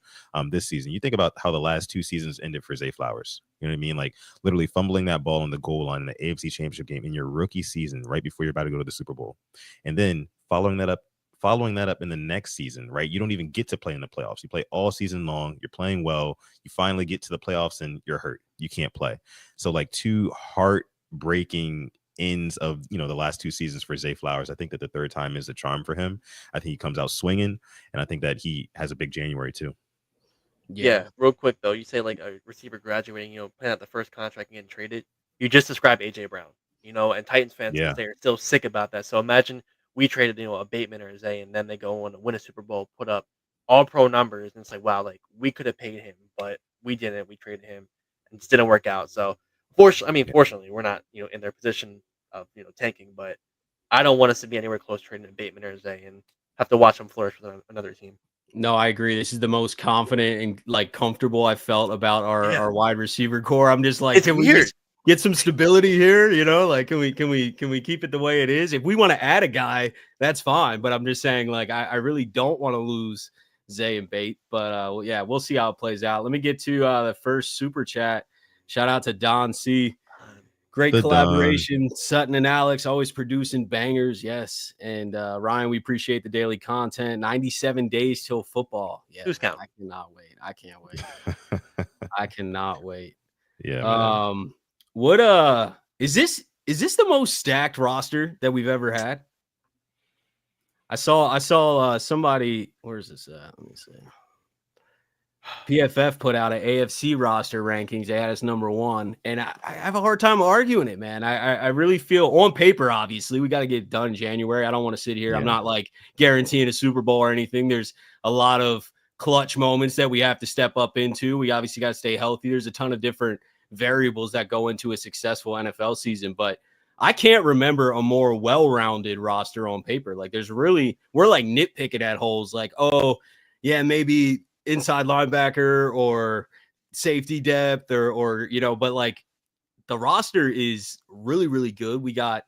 this season. You think about how the last 2 seasons ended for Zay Flowers. You know what I mean? Like literally fumbling that ball on the goal line in the AFC Championship game in your rookie season right before you're about to go to the Super Bowl. And then following that up following that up in the next season, right? You don't even get to play in the playoffs. You play all season long. You're playing well. You finally get to the playoffs and you're hurt. You can't play. So like two heartbreaking ends of, you know, the last 2 seasons for Zay Flowers. I think that the third time is a charm for him. I think he comes out swinging, and I think that he has a big January too. Yeah, real quick though, you say like a receiver graduating, playing out the first contract and getting traded. You just described AJ Brown, and Titans fans to Yeah. this day are still sick about that. So imagine we traded, a Bateman or a Zay, and then they go on to win a Super Bowl, put up all pro numbers, and it's like, wow, like we could have paid him, but we didn't. We traded him, and it just didn't work out. So fortunately, we're not, in their position of tanking, but I don't want us to be anywhere close to trading a Bateman or a Zay and have to watch them flourish with another team. No, I agree. This is the most confident and like comfortable I felt about Yeah. our wide receiver core. I'm just like, It's can we weird. just get some stability here? Like, can we keep it the way it is? If we want to add a guy, that's fine. But I'm just saying, like, I really don't want to lose Zay and Bate. But well, yeah, we'll see how it plays out. Let me get to the first super chat. Shout out to Don C. Great The collaboration. Sutton and Alex always producing bangers. Yes. And Ryan, we appreciate the daily content. 97 days till football. Yeah. Who's counting? I cannot wait. I can't wait. I cannot wait. Yeah. Man. What is this the most stacked roster that we've ever had? I saw somebody, where is this at? Let me see. PFF put out an AFC roster rankings. They had us number 1, and I have a hard time arguing it, man. I really feel on paper, obviously, we got to get it done in January. I don't want to sit here. Yeah. I'm not like guaranteeing a Super Bowl or anything. There's a lot of clutch moments that we have to step up into. We obviously got to stay healthy. There's a ton of different variables that go into a successful NFL season, but I can't remember a more well-rounded roster on paper. Like we're like nitpicking at holes. Like, oh yeah, maybe inside linebacker or safety depth or but like the roster is really, really good. We got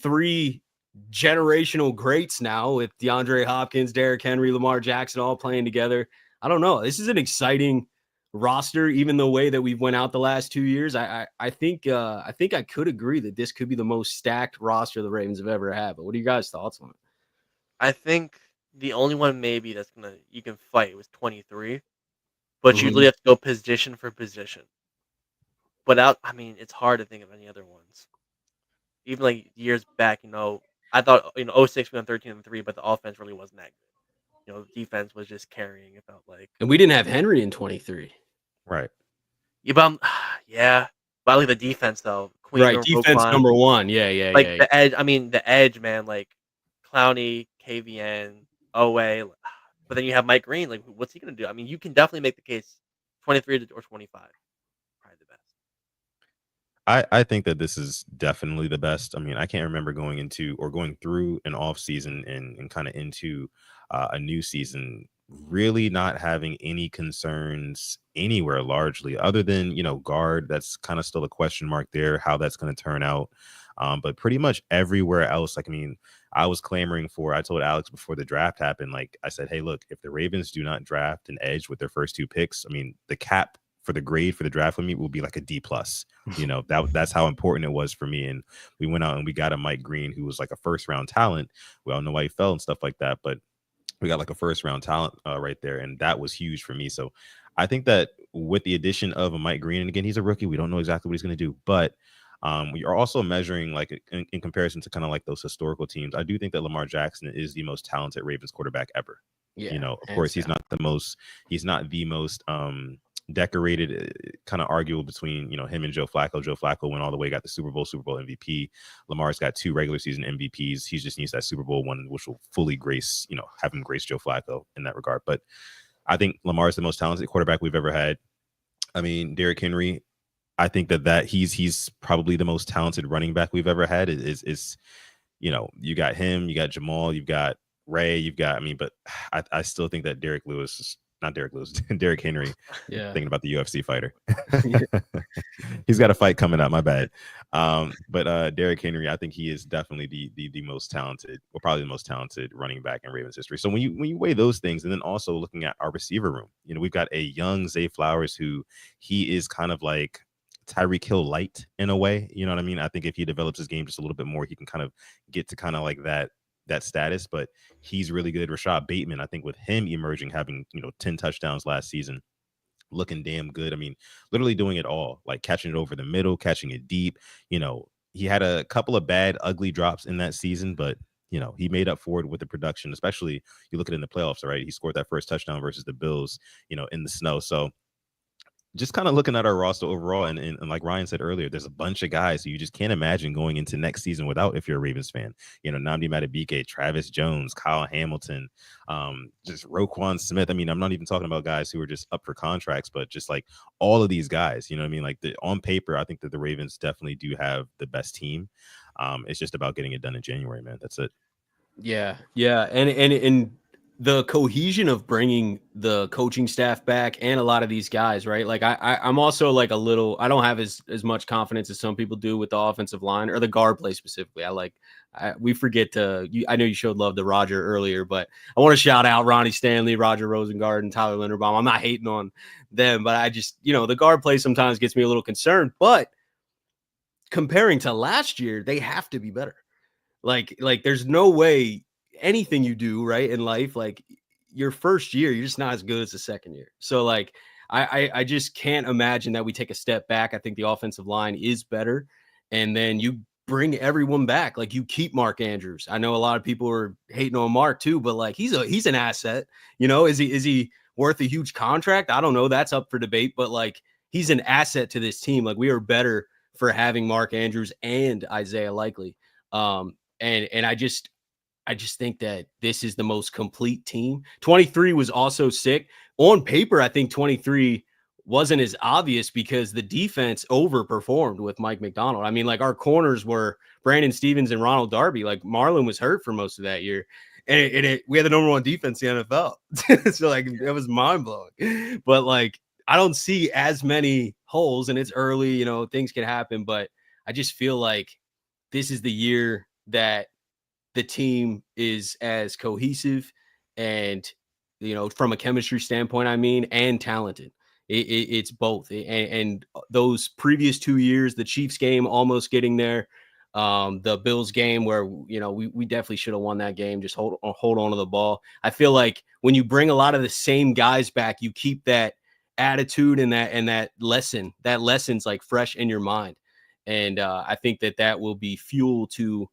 3 generational greats now with DeAndre Hopkins, Derrick Henry, Lamar Jackson all playing together. I don't know. This is an exciting roster, even the way that we've went out the last 2 years. I think I could agree that this could be the most stacked roster the Ravens have ever had. But what are you guys' thoughts on it? I think the only one maybe that's you can fight was 23, but you really have to go position for position. But it's hard to think of any other ones. Even like years back, I thought 06 we went 13-3, but the offense really wasn't that good. Defense was just carrying. It felt like, and we didn't have Henry in 23. Right. yeah, but but I like the defense though. Queen Right, defense Roquan, number 1. Yeah. like the edge. The edge, man. Like Clowney, KVN, OA. But then you have Mike Green. Like, what's he gonna do? You can definitely make the case 23 or 25, probably the best. I think that this is definitely the best. I can't remember going through an off season and kind of into a new season, really not having any concerns anywhere largely other than, guard. That's kind of still a question mark there, how that's going to turn out. But pretty much everywhere else, I was clamoring I told Alex before the draft happened, I said, hey, look, if the Ravens do not draft an edge with their first 2 picks, the cap for the grade for the draft with me will be like a D+. That's how important it was for me. And we went out and we got a Mike Green, who was like a first round talent. We all know why he fell and stuff like that, but we got like a first round talent right there. And that was huge for me. So I think that with the addition of a Mike Green, and again, he's a rookie, we don't know exactly what he's going to do, but we are also measuring in comparison to kind of like those historical teams. I do think that Lamar Jackson is the most talented Ravens quarterback ever. Yeah, of course, he's not the most decorated, kind of arguable between him and Joe Flacco. Joe Flacco went all the way, got the Super Bowl MVP. Lamar's got 2 regular season MVPs. He just needs that Super Bowl one, which will fully grace, have him grace Joe Flacco in that regard. But I think Lamar's the most talented quarterback we've ever had. Derrick Henry, I think that he's probably the most talented running back we've ever had. Is you got him, you got Jamal, you've got Ray, you've got but I still think that Derrick Henry. Yeah. Thinking about the UFC fighter. He's got a fight coming up, my bad. But Derrick Henry, I think he is definitely the most talented, or probably the most talented running back in Ravens history. So when you weigh those things, and then also looking at our receiver room, we've got a young Zay Flowers, who he is kind of like Tyreek Hill light in a way. You know what I mean? I think if he develops his game just a little bit more, he can kind of get to kind of like that that status, but he's really good. Rashad Bateman, I think with him emerging, having 10 touchdowns last season, looking damn good. I mean, literally doing it all, like catching it over the middle, catching it deep. He had a couple of bad, ugly drops in that season, but he made up for it with the production, especially you look at it in the playoffs, right? He scored that first touchdown versus the Bills, in the snow. So just kind of looking at our roster overall, and like Ryan said earlier, there's a bunch of guys who you just can't imagine going into next season without if you're a Ravens fan. Nnamdi Madubuike, Travis Jones, Kyle Hamilton, just Roquan Smith. I mean, I'm not even talking about guys who are just up for contracts, but just like all of these guys, what I mean? Like on paper, I think that the Ravens definitely do have the best team. It's just about getting it done in January, man. That's it. Yeah. And the cohesion of bringing the coaching staff back and a lot of these guys, right? Like I'm also like I don't have as much confidence as some people do with the offensive line or the guard play specifically. We forget I know you showed love to Roger earlier, but I want to shout out Ronnie Stanley, Roger Rosengard, and Tyler Linderbaum. I'm not hating on them, but I just, the guard play sometimes gets me a little concerned, but comparing to last year, they have to be better. Like there's no way anything you do right in life, like your first year, you're just not as good as the second year. So like, I just can't imagine that we take a step back. I think the offensive line is better. And then you bring everyone back. Like you keep Mark Andrews. I know a lot of people are hating on Mark too, but like, he's an asset, is he worth a huge contract? I don't know. That's up for debate, but like, he's an asset to this team. Like we are better for having Mark Andrews and Isaiah Likely. And I just think that this is the most complete team. 23 was also sick. On paper, I think 23 wasn't as obvious because the defense overperformed with Mike McDonald. I mean, like our corners were Brandon Stevens and Ronald Darby. Like Marlon was hurt for most of that year. And we had the number one defense in the NFL. So like it was mind blowing. But like I don't see as many holes, and it's early, things can happen. But I just feel like this is the year that the team is as cohesive and, from a chemistry standpoint, and talented. It's both. And those previous 2 years, the Chiefs game almost getting there, the Bills game where, we definitely should have won that game. Just hold on to the ball. I feel like when you bring a lot of the same guys back, you keep that attitude and that lesson's like fresh in your mind. And I think that will be fuel to,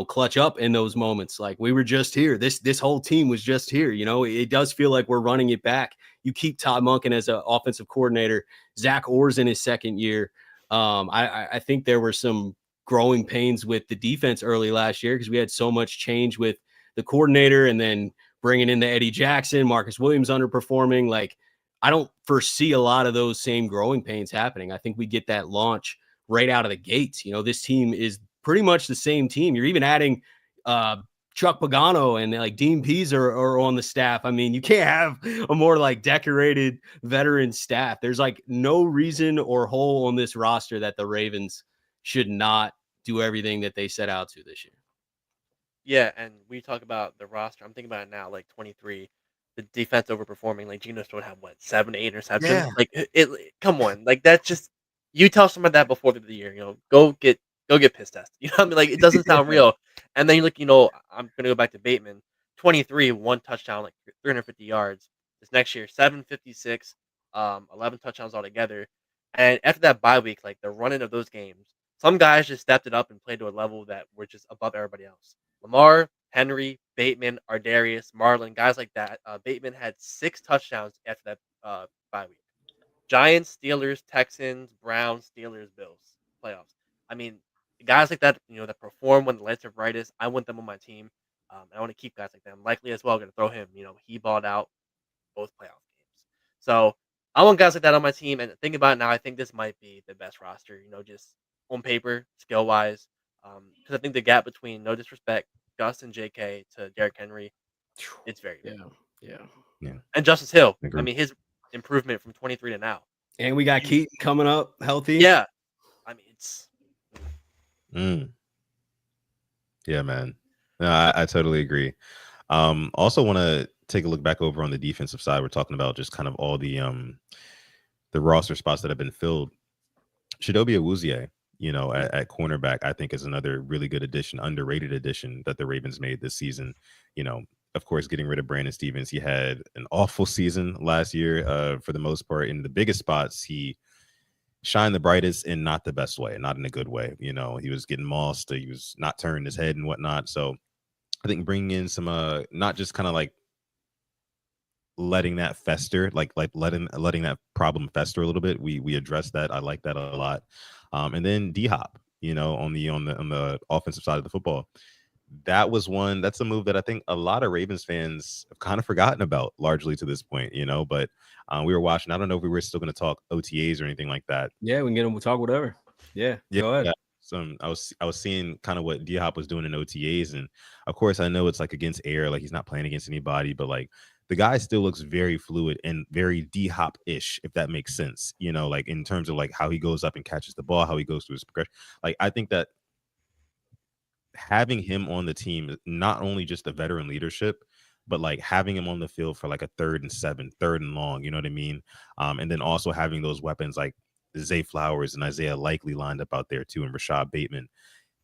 clutch up in those moments. Like we were just here. This whole team was just here. It does feel like we're running it back. You keep Todd Monken as an offensive coordinator. Zach Orr's in his second year. I think there were some growing pains with the defense early last year because we had so much change with the coordinator and then bringing in the Eddie Jackson, Marcus Williams underperforming. Like I don't foresee a lot of those same growing pains happening. I think we get that launch right out of the gates. This team is pretty much the same team. You're even adding Chuck Pagano and like Dean Pease are on the staff. I mean, you can't have a more like decorated veteran staff. There's like no reason or hole on this roster that the Ravens should not do everything that they set out to this year. Yeah, and we talk about the roster. I'm thinking about it now, like 23, the defense overperforming. Like Geno Stone had 7 to 8 interceptions. Yeah. Like come on, like that's just you tell someone that before the year, go get piss tested. You know what I mean? Like it doesn't sound real. And then you look, I'm gonna go back to Bateman. 23, 1 touchdown, like 350 yards. This next year, 756, 11 touchdowns altogether. And after that bye week, like the running of those games, some guys just stepped it up and played to a level that were just above everybody else. Lamar, Henry, Bateman, Ardarius, Marlon, guys like that. Bateman had 6 touchdowns after that bye week. Giants, Steelers, Texans, Browns, Steelers, Bills, playoffs. I mean, guys like that, that perform when the lights are brightest, I want them on my team. I want to keep guys like that. I'm likely as well going to throw him. He balled out both playoff games. So I want guys like that on my team. And thinking about it now, I think this might be the best roster, just on paper, skill wise. Because I think the gap between, no disrespect, Gus and JK to Derrick Henry, it's very big. Yeah. And Justice Hill, Agreed. I mean, his improvement from 23 to now. And we got Keaton coming up healthy. Yeah. I mean, it's. Yeah, man. No, I totally agree. Also want to take a look back over on the defensive side. We're talking about just kind of all the roster spots that have been filled. Chidobe Awuzie, at cornerback, I think is another really good addition, underrated addition that the Ravens made this season. Of course, getting rid of Brandon Stevens, he had an awful season last year for the most part. In the biggest spots, he shined the brightest in not the best way, not in a good way. He was getting mossed, he was not turning his head and whatnot. So I think bringing in some, not just kind of like letting that fester, like letting that problem fester a little bit. We addressed that. I like that a lot. And then D Hop, on the offensive side of the football. That's a move that I think a lot of Ravens fans have kind of forgotten about largely to this point, but we were watching. I don't know if we were still going to talk OTAs or anything like that. Yeah, we can get them. We'll talk whatever. Yeah, go ahead. Yeah. So I was seeing kind of what D Hop was doing in OTAs, and of course I know it's like against air, like he's not playing against anybody, but like the guy still looks very fluid and very D Hop ish, if that makes sense. Like in terms of like how he goes up and catches the ball, how he goes through his progression. Like I think that having him on the team, not only just the veteran leadership, but like having him on the field for like a 3rd and 7, 3rd and long, you know what I mean? And then also having those weapons like Zay Flowers and Isaiah Likely lined up out there too, and Rashad Bateman.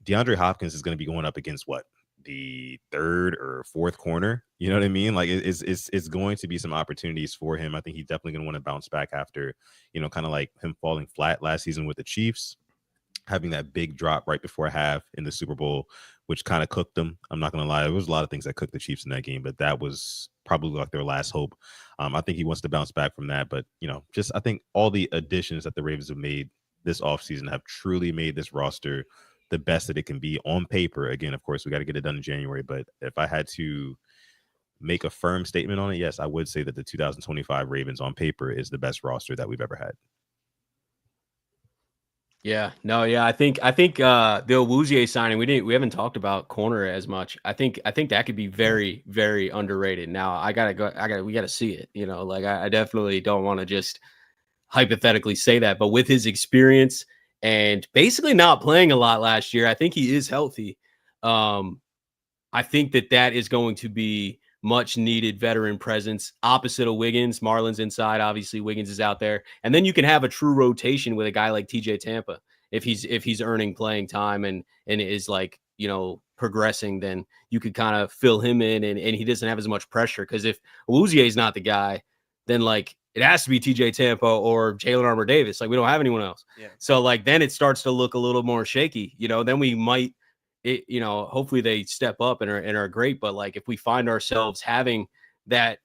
DeAndre Hopkins is going to be going up against what, the 3rd or 4th corner? You know what I mean? Like it's going to be some opportunities for him. I think he's definitely going to want to bounce back after, kind of like him falling flat last season with the Chiefs, having that big drop right before half in the Super Bowl, which kind of cooked them. I'm not going to lie. There was a lot of things that cooked the Chiefs in that game, but that was probably like their last hope. I think he wants to bounce back from that. But, I think all the additions that the Ravens have made this offseason have truly made this roster the best that it can be on paper. Again, of course, we got to get it done in January. But if I had to make a firm statement on it, yes, I would say that the 2025 Ravens on paper is the best roster that we've ever had. Yeah, no, yeah, I think the Awuzie signing, we haven't talked about corner as much. I think that could be very, very underrated. Now we gotta see it. Like I definitely don't want to just hypothetically say that, but with his experience and basically not playing a lot last year, I think he is healthy. I think that is going to be much needed veteran presence opposite of Wiggins. Marlon's inside. Obviously, Wiggins is out there. And then you can have a true rotation with a guy like TJ Tampa. If he's earning playing time and is like, progressing, then you could kind of fill him in and he doesn't have as much pressure. Because if Awuzie is not the guy, then like it has to be TJ Tampa or Jalen Armour Davis. Like we don't have anyone else. Yeah. So like then it starts to look a little more shaky. Then we might hopefully they step up and are great. But like if we find ourselves having that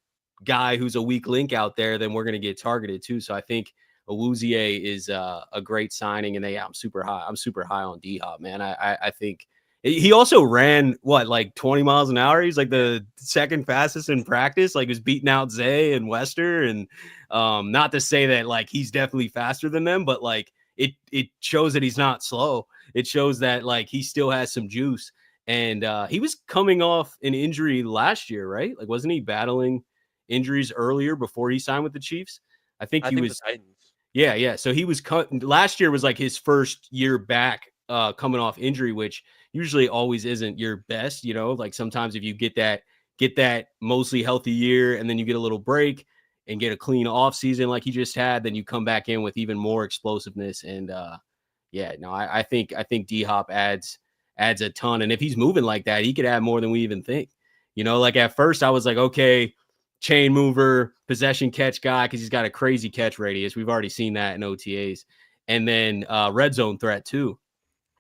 guy who's a weak link out there, then we're going to get targeted too. So I think Awuzie is a great signing, and I'm super high on D Hop, man. I think he also ran like 20 miles an hour. He's like the second fastest in practice. Like he was beating out Zay and Wester, and not to say that like he's definitely faster than them, but like it shows that he's not slow. It shows that like he still has some juice, and he was coming off an injury last year, right? Like wasn't he battling injuries earlier before he signed with the Chiefs? I think he was. The Titans. Yeah. So he was cut last year was like his first year back coming off injury, which usually always isn't your best. Like sometimes if you get that mostly healthy year and then you get a little break and get a clean off season like he just had, then you come back in with even more explosiveness. And I think D Hop adds a ton. And if he's moving like that, he could add more than we even think. Like at first I was like, okay, chain mover, possession catch guy, because he's got a crazy catch radius. We've already seen that in OTAs. And then red zone threat too.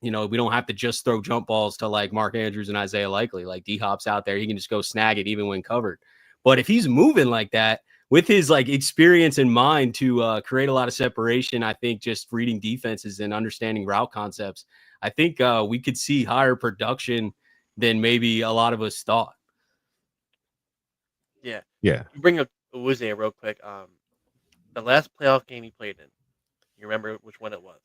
We don't have to just throw jump balls to like Mark Andrews and Isaiah Likely. Like D Hop's out there, he can just go snag it even when covered. But if he's moving like that with his like experience in mind to create a lot of separation, I think just reading defenses and understanding route concepts, I think we could see higher production than maybe a lot of us thought. Yeah. Yeah. You bring up Awuzie real quick. The last playoff game he played in, you remember which one it was?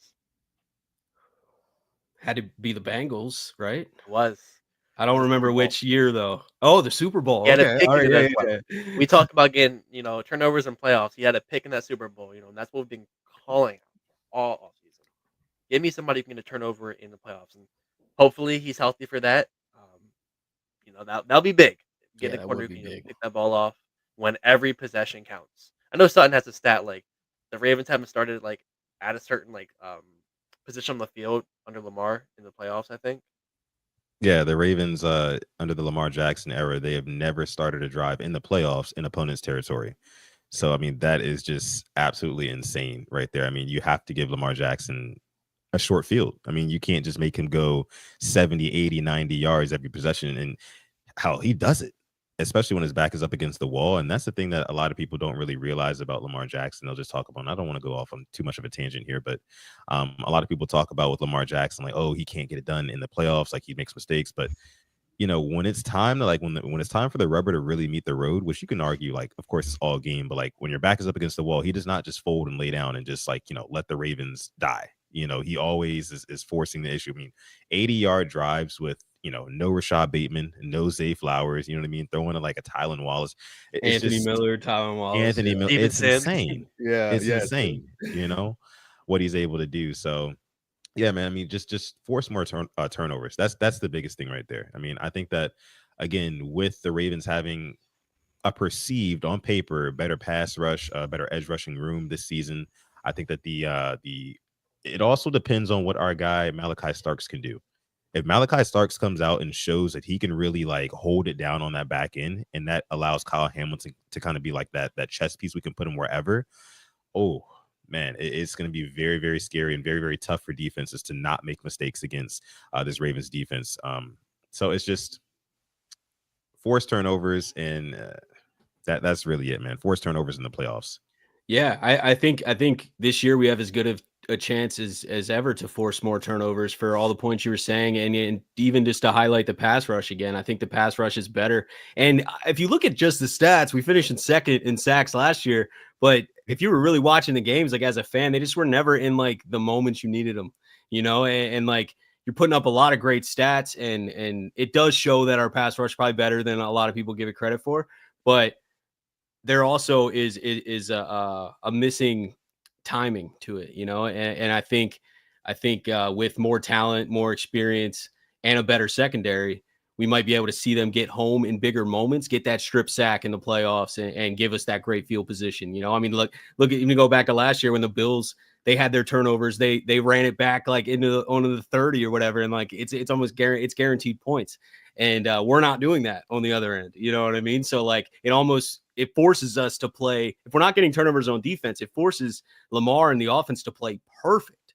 Had to be the Bengals, right? It was. I don't remember which year though. Oh, the Super Bowl. He had Okay. a pick All in right, it as well. We talk about getting, turnovers in playoffs. He had a pick in that Super Bowl, and that's what we've been calling all offseason. Give me somebody who can get a turnover in the playoffs, and hopefully he's healthy for that. That'll be big. Get Yeah, a corner that who would can be big. pick that ball off when every possession counts. I know Sutton has a stat like the Ravens haven't started like at a certain position on the field under Lamar in the playoffs, I think. Yeah, the Ravens, under the Lamar Jackson era, they have never started a drive in the playoffs in opponent's territory. So, I mean, that is just absolutely insane right there. I mean, you have to give Lamar Jackson a short field. I mean, you can't just make him go 70, 80, 90 yards every possession. And how he does it, especially when his back is up against the wall. And that's the thing that a lot of people don't really realize about Lamar Jackson. They'll just talk about, and I don't want to go off on too much of a tangent here, but a lot of people talk about with Lamar Jackson, like, oh, he can't get it done in the playoffs, like he makes mistakes. But when it's time to when it's time for the rubber to really meet the road, which you can argue, like, of course, it's all game, but like when your back is up against the wall, he does not just fold and lay down and just let the Ravens die. He always is forcing the issue. I mean, 80-yard drives with no Rashad Bateman, no Zay Flowers, you know what I mean? Throwing in like a Tylan Wallace. It's Anthony just Miller, Tylen Wallace. Anthony Miller. Steven It's Sims. insane. Yeah, It's yeah, insane, what he's able to do. So yeah, man. I mean, just force more turnovers. That's the biggest thing right there. I mean, I think that again, with the Ravens having a perceived on paper better pass rush, better edge rushing room this season, I think that the it also depends on what our guy Malachi Starks can do. If Malachi Starks comes out and shows that he can really like hold it down on that back end, and that allows Kyle Hamilton to kind of be like that chess piece, we can put him wherever. Oh man, it's going to be very, very scary and very, very tough for defenses to not make mistakes against this Ravens defense. So it's just forced turnovers, and that's really it, man. Forced turnovers in the playoffs. Yeah, I think this year we have as good of a chance as ever to force more turnovers for all the points you were saying, and even just to highlight the pass rush again. I think the pass rush is better. And if you look at just the stats, we finished in second in sacks last year. But if you were really watching the games, like as a fan, they just were never in like the moments you needed them, and like you're putting up a lot of great stats, and it does show that our pass rush is probably better than a lot of people give it credit for. But there also is a missing timing to it, and I think with more talent, more experience, and a better secondary, we might be able to see them get home in bigger moments, get that strip sack in the playoffs, and give us that great field position. I mean, look at, even go back to last year when the Bills, they had their turnovers, they ran it back like onto the 30 or whatever, and like it's almost guaranteed points. And we're not doing that on the other end. You know what I mean? So like it forces us to play. If we're not getting turnovers on defense, it forces Lamar and the offense to play perfect.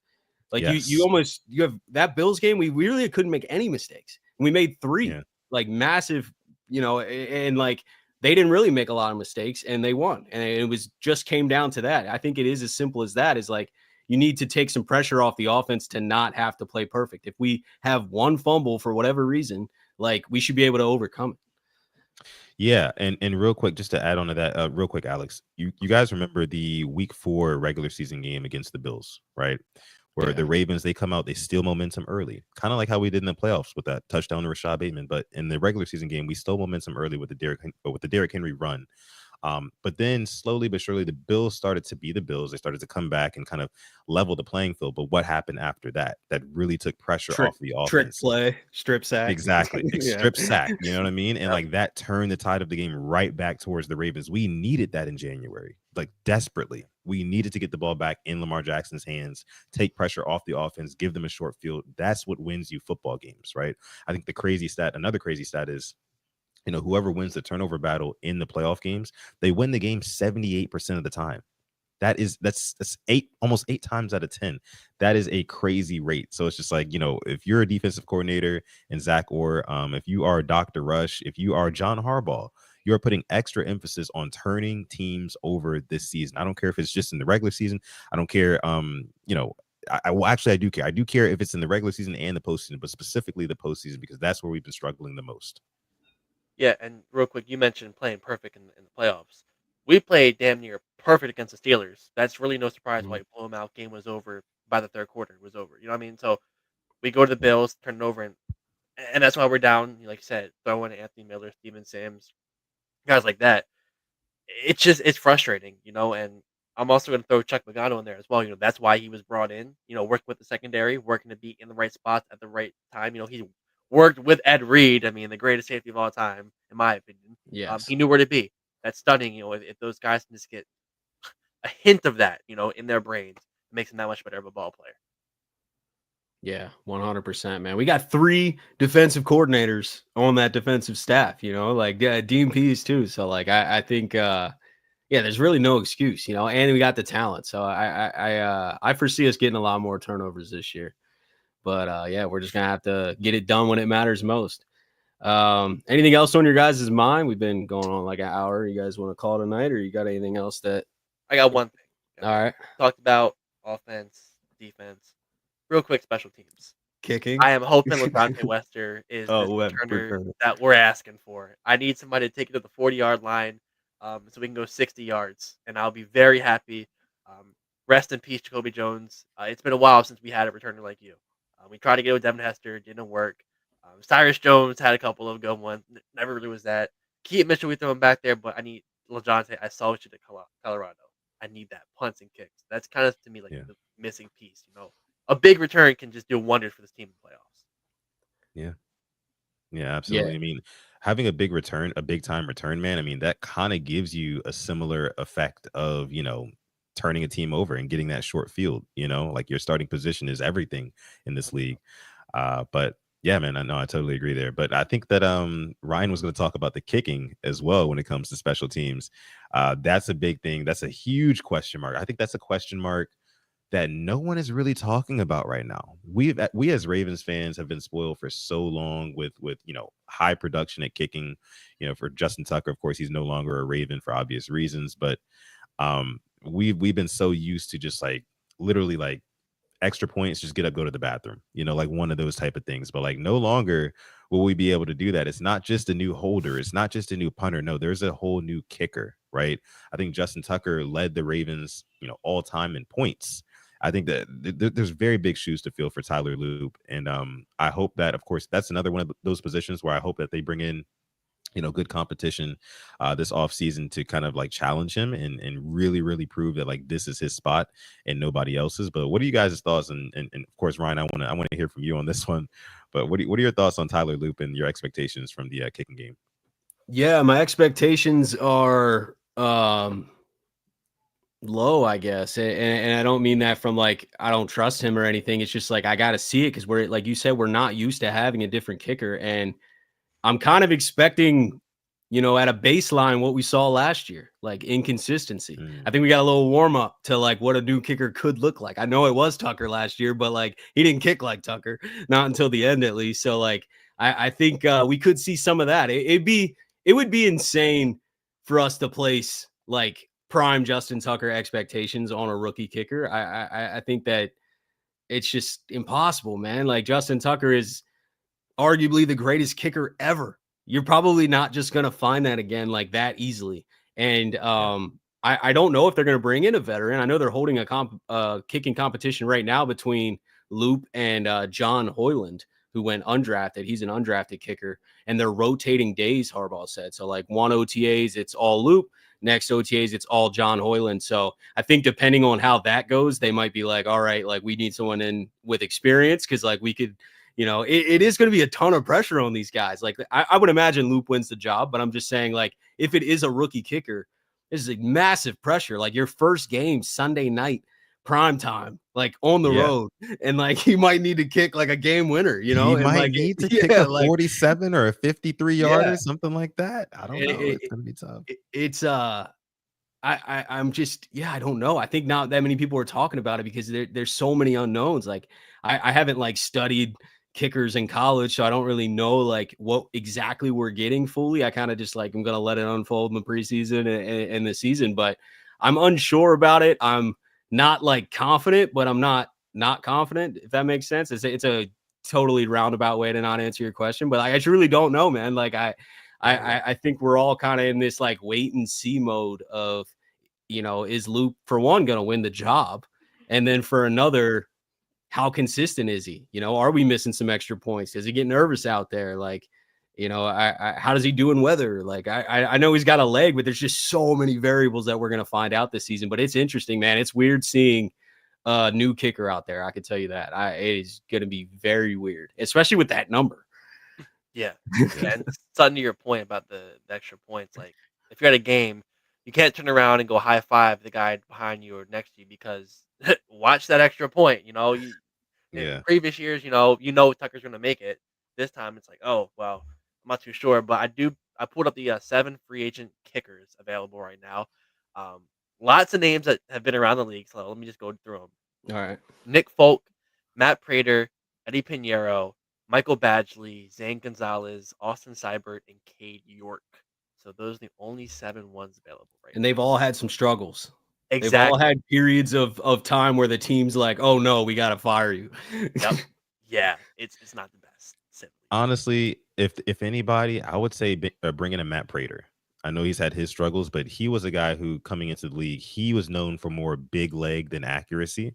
Like Yes. you have that Bills game. We really couldn't make any mistakes. We made three like massive, and like they didn't really make a lot of mistakes and they won. And it was just came down to that. I think it is as simple as that. Is like you need to take some pressure off the offense to not have to play perfect. If we have one fumble for whatever reason, like we should be able to overcome it. Yeah, and real quick, just to add on to that, real quick, Alex, you guys remember the Week 4 regular season game against the Bills, right? Where the Ravens, they come out, they steal momentum early, kind of like how we did in the playoffs with that touchdown to Rashad Bateman. But in the regular season game, we stole momentum early with the Derrick Henry run. But then slowly but surely, the Bills started to be the Bills. They started to come back and kind of level the playing field. But what happened after that? That really took pressure off the offense. Trick play, strip sack. Exactly. Strip sack. You know what I mean? And like that turned the tide of the game right back towards the Ravens. We needed that in January, like desperately. We needed to get the ball back in Lamar Jackson's hands, take pressure off the offense, give them a short field. That's what wins you football games, right? I think another crazy stat is, whoever wins the turnover battle in the playoff games, they win the game 78% of the time. That's almost 8 times out of 10. That is a crazy rate. So it's just like, if you're a defensive coordinator and Zach Orr, if you are Dr. Rush, if you are John Harbaugh, you're putting extra emphasis on turning teams over this season. I don't care if it's just in the regular season. I don't care. I do care. I do care if it's in the regular season and the postseason, but specifically the postseason, because that's where we've been struggling the most. Yeah, and real quick, you mentioned playing perfect in the playoffs. We played damn near perfect against the Steelers. That's really no surprise why you blew them out. Game was over by the third quarter. It was over. You know what I mean? So we go to the Bills, turn it over, and that's why we're down. Like you said, throwing Anthony Miller, Steven Sims, guys like that. It's frustrating, and I'm also going to throw Chuck Pagano in there as well. That's why he was brought in. Working with the secondary, working to be in the right spots at the right time. He worked with Ed Reed. I mean, the greatest safety of all time, in my opinion. Yes. He knew where to be. That's stunning. If those guys can just get a hint of that, in their brains, it makes them that much better of a ball player. Yeah, 100%, man. We got 3 defensive coordinators on that defensive staff, like DMPs too. So like I think yeah, there's really no excuse, and we got the talent. So I foresee us getting a lot more turnovers this year. But yeah, we're just gonna have to get it done when it matters most. Anything else on your guys' mind? We've been going on like an hour. You guys want to call tonight, or you got anything else that? I got one thing. All right, Talked about offense, defense. Real quick, special teams. kicking. I am hoping LaDante Wester is this Oh, returner that we're asking for. I need somebody to take it to the 40-yard line, so we can go 60 yards, and I'll be very happy. Um, rest in peace, Jacoby Jones. It's been a while since we had a returner like you. We tried to get it with Devin Hester, didn't work. Cyrus Jones had a couple of good ones, never really was that. Keaton Mitchell, we throw him back there, but I need LaJonte. I saw what you did at Colorado. I need that punts and kicks. That's kind of to me like the missing piece. A big return can just do wonders for this team in the playoffs. Yeah. Yeah, absolutely. Yeah. I mean, having a big return, a big time return, man, I mean, that kind of gives you a similar effect of, turning a team over and getting that short field, like your starting position is everything in this league. But yeah, man, I know I totally agree there. But I think that Ryan was going to talk about the kicking as well when it comes to special teams. That's a big thing. That's a huge question mark. I think that's a question mark that no one is really talking about right now. We as Ravens fans have been spoiled for so long with high production at kicking. For Justin Tucker, of course, he's no longer a Raven for obvious reasons, but we've been so used to just like literally like extra points, just get up, go to the bathroom, like one of those type of things. But like no longer will we be able to do that. It's not just a new holder, it's not just a new punter. No, there's a whole new kicker, right? I think Justin Tucker led the Ravens, all time in points. I think that there's very big shoes to fill for Tyler Loop. And I hope that, of course, that's another one of those positions where I hope that they bring in, good competition this offseason to kind of like challenge him and really, really prove that like this is his spot and nobody else's. But what are you guys' thoughts? And of course, Ryan, I want to hear from you on this one. But what are your thoughts on Tyler Loop and your expectations from the kicking game? Yeah, my expectations are low, I guess. And I don't mean that from like I don't trust him or anything. It's just like I got to see it because we're like you said, we're not used to having a different kicker. And I'm kind of expecting, at a baseline what we saw last year, like inconsistency. I think we got a little warm up to like what a new kicker could look like. I know it was Tucker last year, but like he didn't kick like Tucker, not until the end at least. So like I think we could see some of that. It would be insane for us to place like prime Justin Tucker expectations on a rookie kicker. I think that it's just impossible, man. Like Justin Tucker is arguably the greatest kicker ever. You're probably not just going to find that again like that easily. And I don't know if they're going to bring in a veteran. I know they're holding a kicking competition right now between Loop and John Hoyland, who went undrafted. He's an undrafted kicker, and they're rotating days, Harbaugh said. So like one OTAs, it's all Loop. Next OTAs, it's all John Hoyland. So I think depending on how that goes, they might be like, all right, like we need someone in with experience because like we could – it is going to be a ton of pressure on these guys. Like I would imagine Loop wins the job, but I'm just saying like if it is a rookie kicker, this is a massive pressure. Like your first game Sunday night, prime time, like on the road, and like he might need to kick like a game winner. He and might like need to kick a 47 or a 53 yarder, something like that. I don't know. It's going to be tough. It's I'm just I don't know. I think not that many people are talking about it because there's so many unknowns. Like I haven't like studied kickers in college, so I don't really know like what exactly we're getting fully. I kind of just like I'm gonna let it unfold in the preseason and the season, but I'm unsure about it. I'm not like confident, but I'm not confident, if that makes sense. It's a totally roundabout way to not answer your question, but I just really don't know, man. Like I think we're all kind of in this like wait and see mode of is Loop for one gonna win the job, and then for another, how consistent is he? Are we missing some extra points? Does he get nervous out there? Like, how does he do in weather? Like, I know he's got a leg, but there's just so many variables that we're going to find out this season. But it's interesting, man. It's weird seeing a new kicker out there. I can tell you that. It is going to be very weird, especially with that number. Yeah. And something to your point about the extra points, like if you're at a game, you can't turn around and go high five the guy behind you or next to you because watch that extra point. Yeah. previous years, Tucker's going to make it. This time it's like, oh well, I'm not too sure, but I pulled up the 7 free agent kickers available right now. Um, Lots of names that have been around the league. So let me just go through them. All right. Nick Folk, Matt Prater, Eddie Pinheiro, Michael Badgley, Zane Gonzalez, Austin Seibert, and Cade York. So those are the only 7 ones available right And now. they've all had some struggles. They've all Exactly. had periods of time where the team's like, oh no, we got to fire you. Yep. Yeah, it's not the best. Simply. Honestly, if anybody, I would say bringing in Matt Prater. I know he's had his struggles, but he was a guy who coming into the league, he was known for more big leg than accuracy.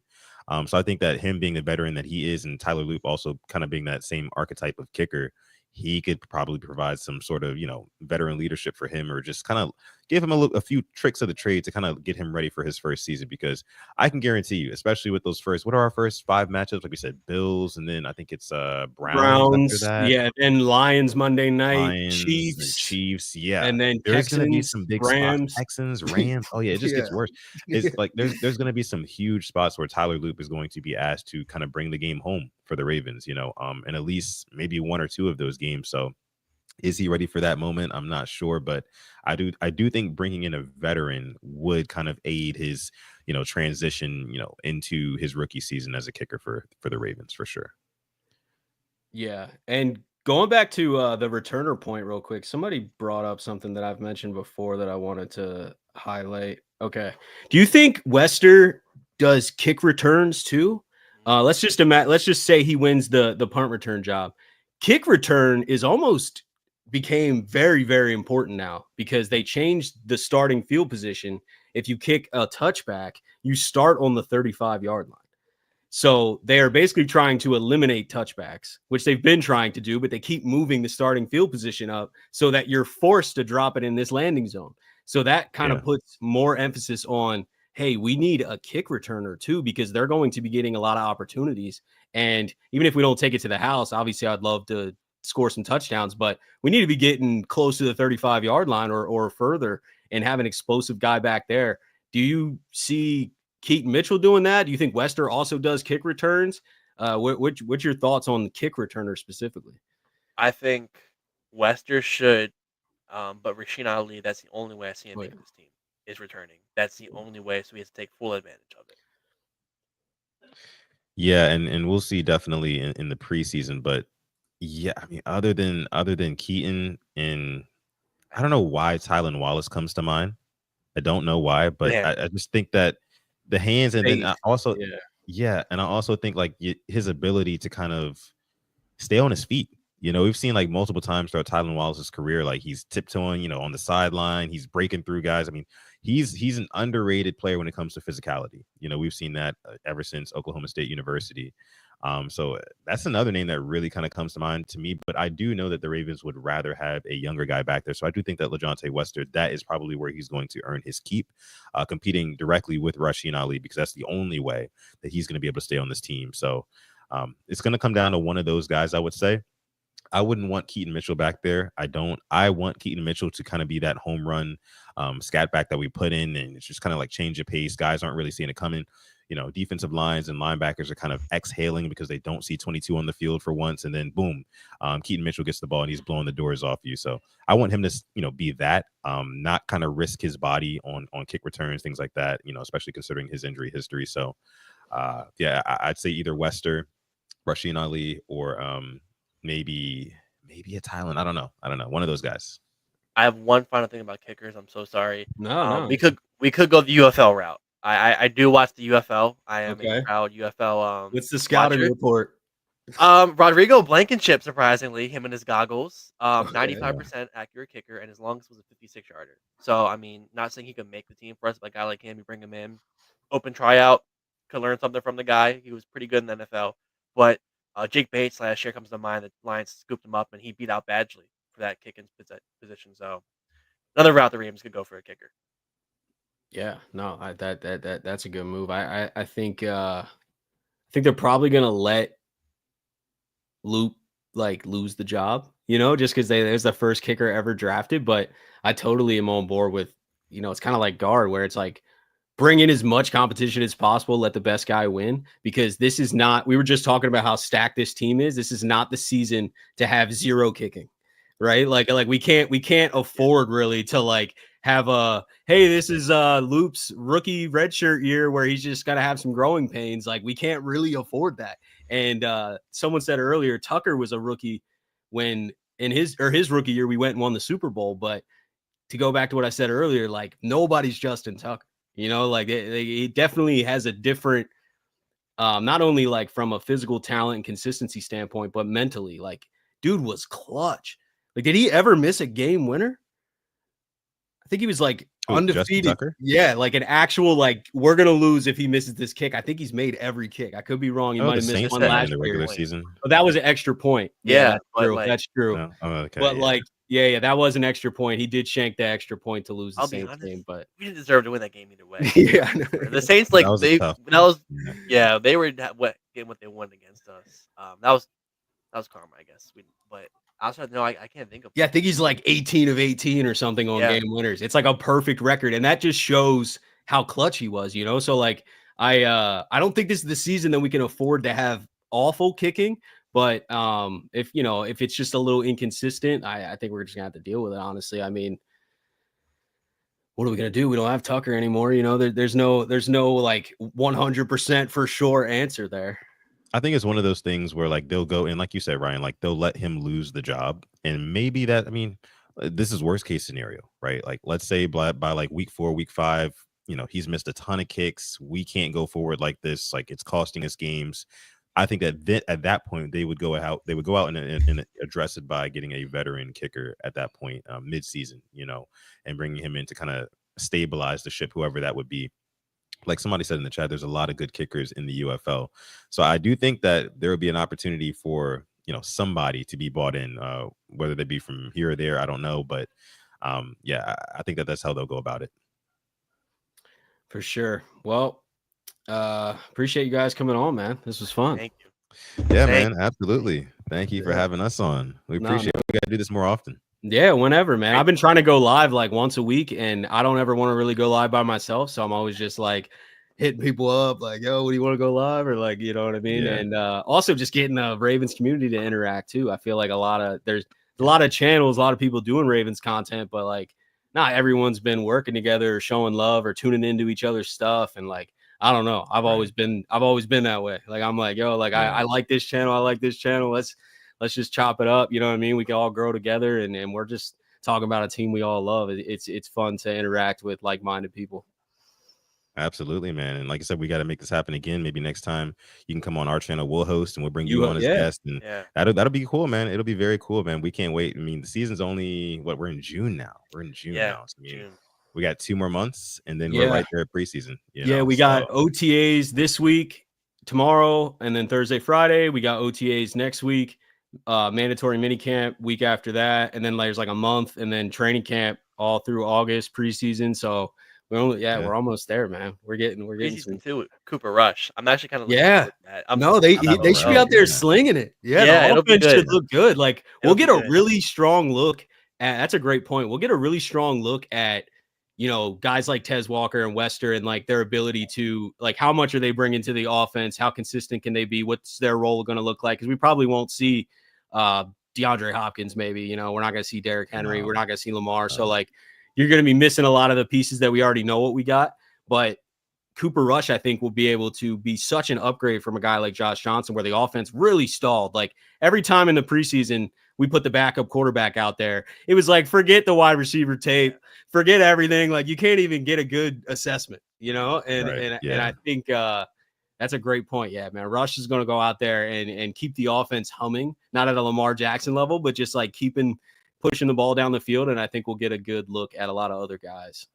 So I think that him being the veteran that he is, and Tyler Loop also kind of being that same archetype of kicker, he could probably provide some sort of, veteran leadership for him, or just kind of give him a few tricks of the trade to kind of get him ready for his first season. Because I can guarantee you, especially with those what are our first 5 matchups? Like we said, Bills, and then I think it's Browns after that. Yeah, then Lions Monday night, Lions, the Chiefs, Chiefs, yeah. and then There's gonna be Texans, some big spots. Rams. Texans, Rams. Oh yeah, it just Yeah. gets worse. It's like there's gonna be some huge spots where Tyler Loop is going to be asked to kind of bring the game home for the Ravens, and at least maybe 1 or 2 of those games. So is he ready for that moment? I'm not sure, but I do think bringing in a veteran would kind of aid his, transition, into his rookie season as a kicker for the Ravens for sure. Yeah, and going back to the returner point real quick, somebody brought up something that I've mentioned before that I wanted to highlight. Okay, do you think Wester does kick returns too? Let's just say he wins the punt return job. Kick return is almost became very, very important now because they changed the starting field position. If you kick a touchback, you start on the 35-yard line. So they are basically trying to eliminate touchbacks, which they've been trying to do, but they keep moving the starting field position up so that you're forced to drop it in this landing zone. So that kind of puts more emphasis on, hey, we need a kick returner too, because they're going to be getting a lot of opportunities. And even if we don't take it to the house, obviously I'd love to score some touchdowns, but we need to be getting close to the 35-yard line or further and have an explosive guy back there. Do you see Keaton Mitchell doing that? Do you think Wester also does kick returns? What's your thoughts on the kick returner specifically? I think Wester should, but Rasheen Ali, that's the only way I see him making this team is returning. That's the only way, so he has to take full advantage of it. Yeah, and we'll see definitely in the preseason, but yeah, I mean, other than Keaton, and I don't know why Tylan Wallace comes to mind. I don't know why, but I just think that the hands, and then I also and I also think like his ability to kind of stay on his feet. We've seen like multiple times throughout Tylan Wallace's career, like he's tiptoeing, on the sideline, he's breaking through guys. I mean, he's an underrated player when it comes to physicality. We've seen that ever since Oklahoma State University. So that's another name that really kind of comes to mind to me. But I do know that the Ravens would rather have a younger guy back there. So I do think that LaJohntay Wester, that is probably where he's going to earn his keep, competing directly with Rasheen Ali, because that's the only way that he's going to be able to stay on this team. So it's going to come down to one of those guys, I would say. I wouldn't want Keaton Mitchell back there. I want Keaton Mitchell to kind of be that home run scat back that we put in, and it's just kind of like change of pace. Guys aren't really seeing it coming. Defensive lines and linebackers are kind of exhaling because they don't see 22 on the field for once, and then boom, Keaton Mitchell gets the ball and he's blowing the doors off you. So I want him to, be that, not kind of risk his body on kick returns, things like that. Especially considering his injury history. So I'd say either Wester, Rasheen Ali, or maybe a Tylan. I don't know. One of those guys. I have one final thing about kickers. I'm so sorry. No. We could go the UFL route. I do watch the UFL. I am a proud UFL. What's the scouting report? Rodrigo Blankenship, surprisingly, him and his goggles. 95% accurate kicker, and his longest was a 56-yarder. So I mean, not saying he could make the team for us, but a guy like him, you bring him in, open tryout, could learn something from the guy. He was pretty good in the NFL. But Jake Bates last year comes to mind. The Lions scooped him up, and he beat out Badgley for that kicking position. So another route the Rams could go for a kicker. Yeah, no, that's a good move. I think they're probably gonna let Loop lose the job, just because there's the first kicker ever drafted. But I totally am on board with, it's kind of like guard, where it's like bring in as much competition as possible, let the best guy win, because this is not, we were just talking about how stacked this team is. This is not the season to have zero kicking, right? Like we can't afford really to like have a, hey, this is Loop's rookie redshirt year where he's just got to have some growing pains. Like we can't really afford that. And someone said earlier, Tucker was a rookie when in his rookie year, we went and won the Super Bowl. But to go back to what I said earlier, like nobody's Justin Tucker, you know, like it definitely has a different, not only like from a physical talent and consistency standpoint, but mentally, like dude was clutch. Like, did he ever miss a game winner? I think he was like undefeated. Yeah, like an actual like we're gonna lose if he misses this kick. I think he's made every kick. I could be wrong. He might have missed one last in the regular season. But that was an extra point. Yeah, that's true. like, that's true. No? Oh, okay, but like, yeah, that was an extra point. He did shank the extra point to lose the Saints game, but we didn't deserve to win that game either way. Yeah, the Saints like they were getting what they won against us. That was karma, I guess. But outside, no, I can't think of. Yeah, I think he's like 18 of 18 or something on game winners. It's like a perfect record, and that just shows how clutch he was, you know. So like, I don't think this is the season that we can afford to have awful kicking. But if it's just a little inconsistent, I think we're just gonna have to deal with it. Honestly, I mean, what are we gonna do? We don't have Tucker anymore. You know, there's no like 100% for sure answer there. I think it's one of those things where like they'll go and like you said, Ryan, like they'll let him lose the job, and maybe that, I mean, this is worst case scenario, right? Like let's say by like week 4, week 5, you know, he's missed a ton of kicks. We can't go forward like this. Like it's costing us games. I think that at that point they would go out and address it by getting a veteran kicker at that point, mid-season, you know, and bringing him in to kind of stabilize the ship, whoever that would be. Like somebody said in the chat, there's a lot of good kickers in the UFL. So I do think that there would be an opportunity for, you know, somebody to be bought in, whether they be from here or there, I don't know. But yeah, I think that's how they'll go about it. For sure. Well, appreciate you guys coming on, man. This was fun. Thank you. Yeah, man, absolutely. Thank you for having us on. We appreciate it. We got to do this more often. Yeah, whenever, man. I've been trying to go live like once a week, and I don't ever want to really go live by myself. So I'm always just like hitting people up, like, yo, do you want to go live? Or like, you know what I mean? Yeah. And also just getting the Ravens community to interact too. I feel like there's a lot of channels, a lot of people doing Ravens content, but like not everyone's been working together or showing love or tuning into each other's stuff. And like, I don't know. I've always been that way. Like, I'm like, yo, like I like this channel. I like this channel. Let's just chop it up. You know what I mean? We can all grow together, and we're just talking about a team we all love. It's fun to interact with like-minded people. Absolutely, man. And like I said, we got to make this happen again. Maybe next time you can come on our channel. We'll host and we'll bring you on as guest. And that'll be cool, man. It'll be very cool, man. We can't wait. I mean, the season's only we're in June now. We're in June now. So, I mean, we got 2 more months, and then we're right there at preseason. We got OTAs this week, tomorrow, and then Thursday, Friday. We got OTAs next week. Mandatory minicamp week after that, and then there's like a month, and then training camp all through August, preseason. So we're almost there, man. We're getting some too. Cooper Rush. I'm actually kind of they should be out there slinging it. The offense should look good. Like we'll get a really strong look at. That's a great point. We'll get a really strong look at, you know, guys like Tez Walker and Wester and like their ability to like how much are they bringing to the offense? How consistent can they be? What's their role going to look like? Because we probably won't see DeAndre Hopkins. Maybe, you know, we're not going to see Derrick Henry. We're not going to see Lamar. So like you're going to be missing a lot of the pieces that we already know what we got. But Cooper Rush, I think, will be able to be such an upgrade from a guy like Josh Johnson, where the offense really stalled. Like every time in the preseason we put the backup quarterback out there, it was like, forget the wide receiver tape, forget everything. Like you can't even get a good assessment, you know? And I think that's a great point. Yeah, man. Rush is going to go out there and keep the offense humming, not at a Lamar Jackson level, but just like pushing the ball down the field. And I think we'll get a good look at a lot of other guys.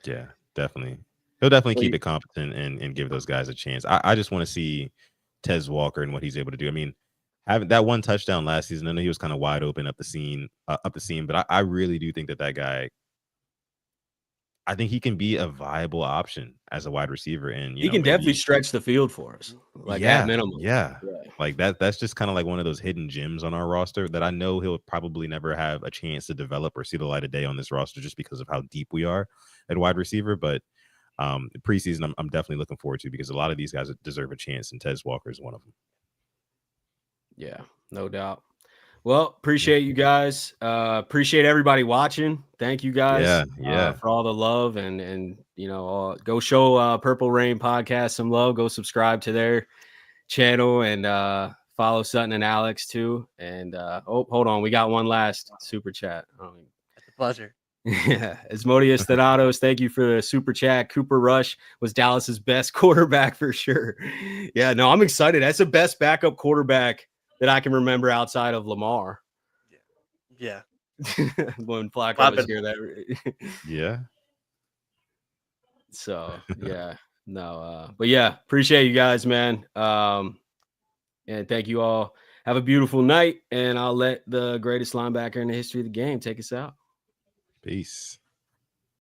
Yeah, definitely. He'll definitely keep it competent and give those guys a chance. I just want to see Tez Walker and what he's able to do. I mean, having that one touchdown last season, I know he was kind of wide open up the seam, but I really do think that guy, I think he can be a viable option as a wide receiver, and he can definitely stretch the field for us, like at minimum. Yeah, like that's just kind of like one of those hidden gems on our roster that I know he'll probably never have a chance to develop or see the light of day on this roster just because of how deep we are at wide receiver. But Preseason, I'm definitely looking forward to because a lot of these guys deserve a chance, and Tez Walker is one of them. Yeah, no doubt. Well, appreciate you guys. Appreciate everybody watching. Thank you guys for all the love and go show Purple Rain podcast some love. Go subscribe to their channel and follow Sutton and Alex too. And hold on, we got one last super chat. It's a pleasure. Yeah, Asmodeus Donatos, thank you for the super chat. Cooper Rush was Dallas's best quarterback for sure. Yeah, no, I'm excited. That's the best backup quarterback that I can remember outside of Lamar. Yeah. When Flacco was here, yeah. So yeah, no, but yeah, appreciate you guys, man. And thank you all. Have a beautiful night, and I'll let the greatest linebacker in the history of the game take us out. Peace.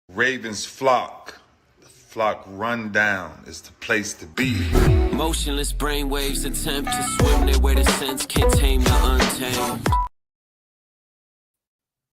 Ravens flock. The flock rundown is the place to be. Motionless brainwaves attempt to swim their way to sense, can't tame the untamed.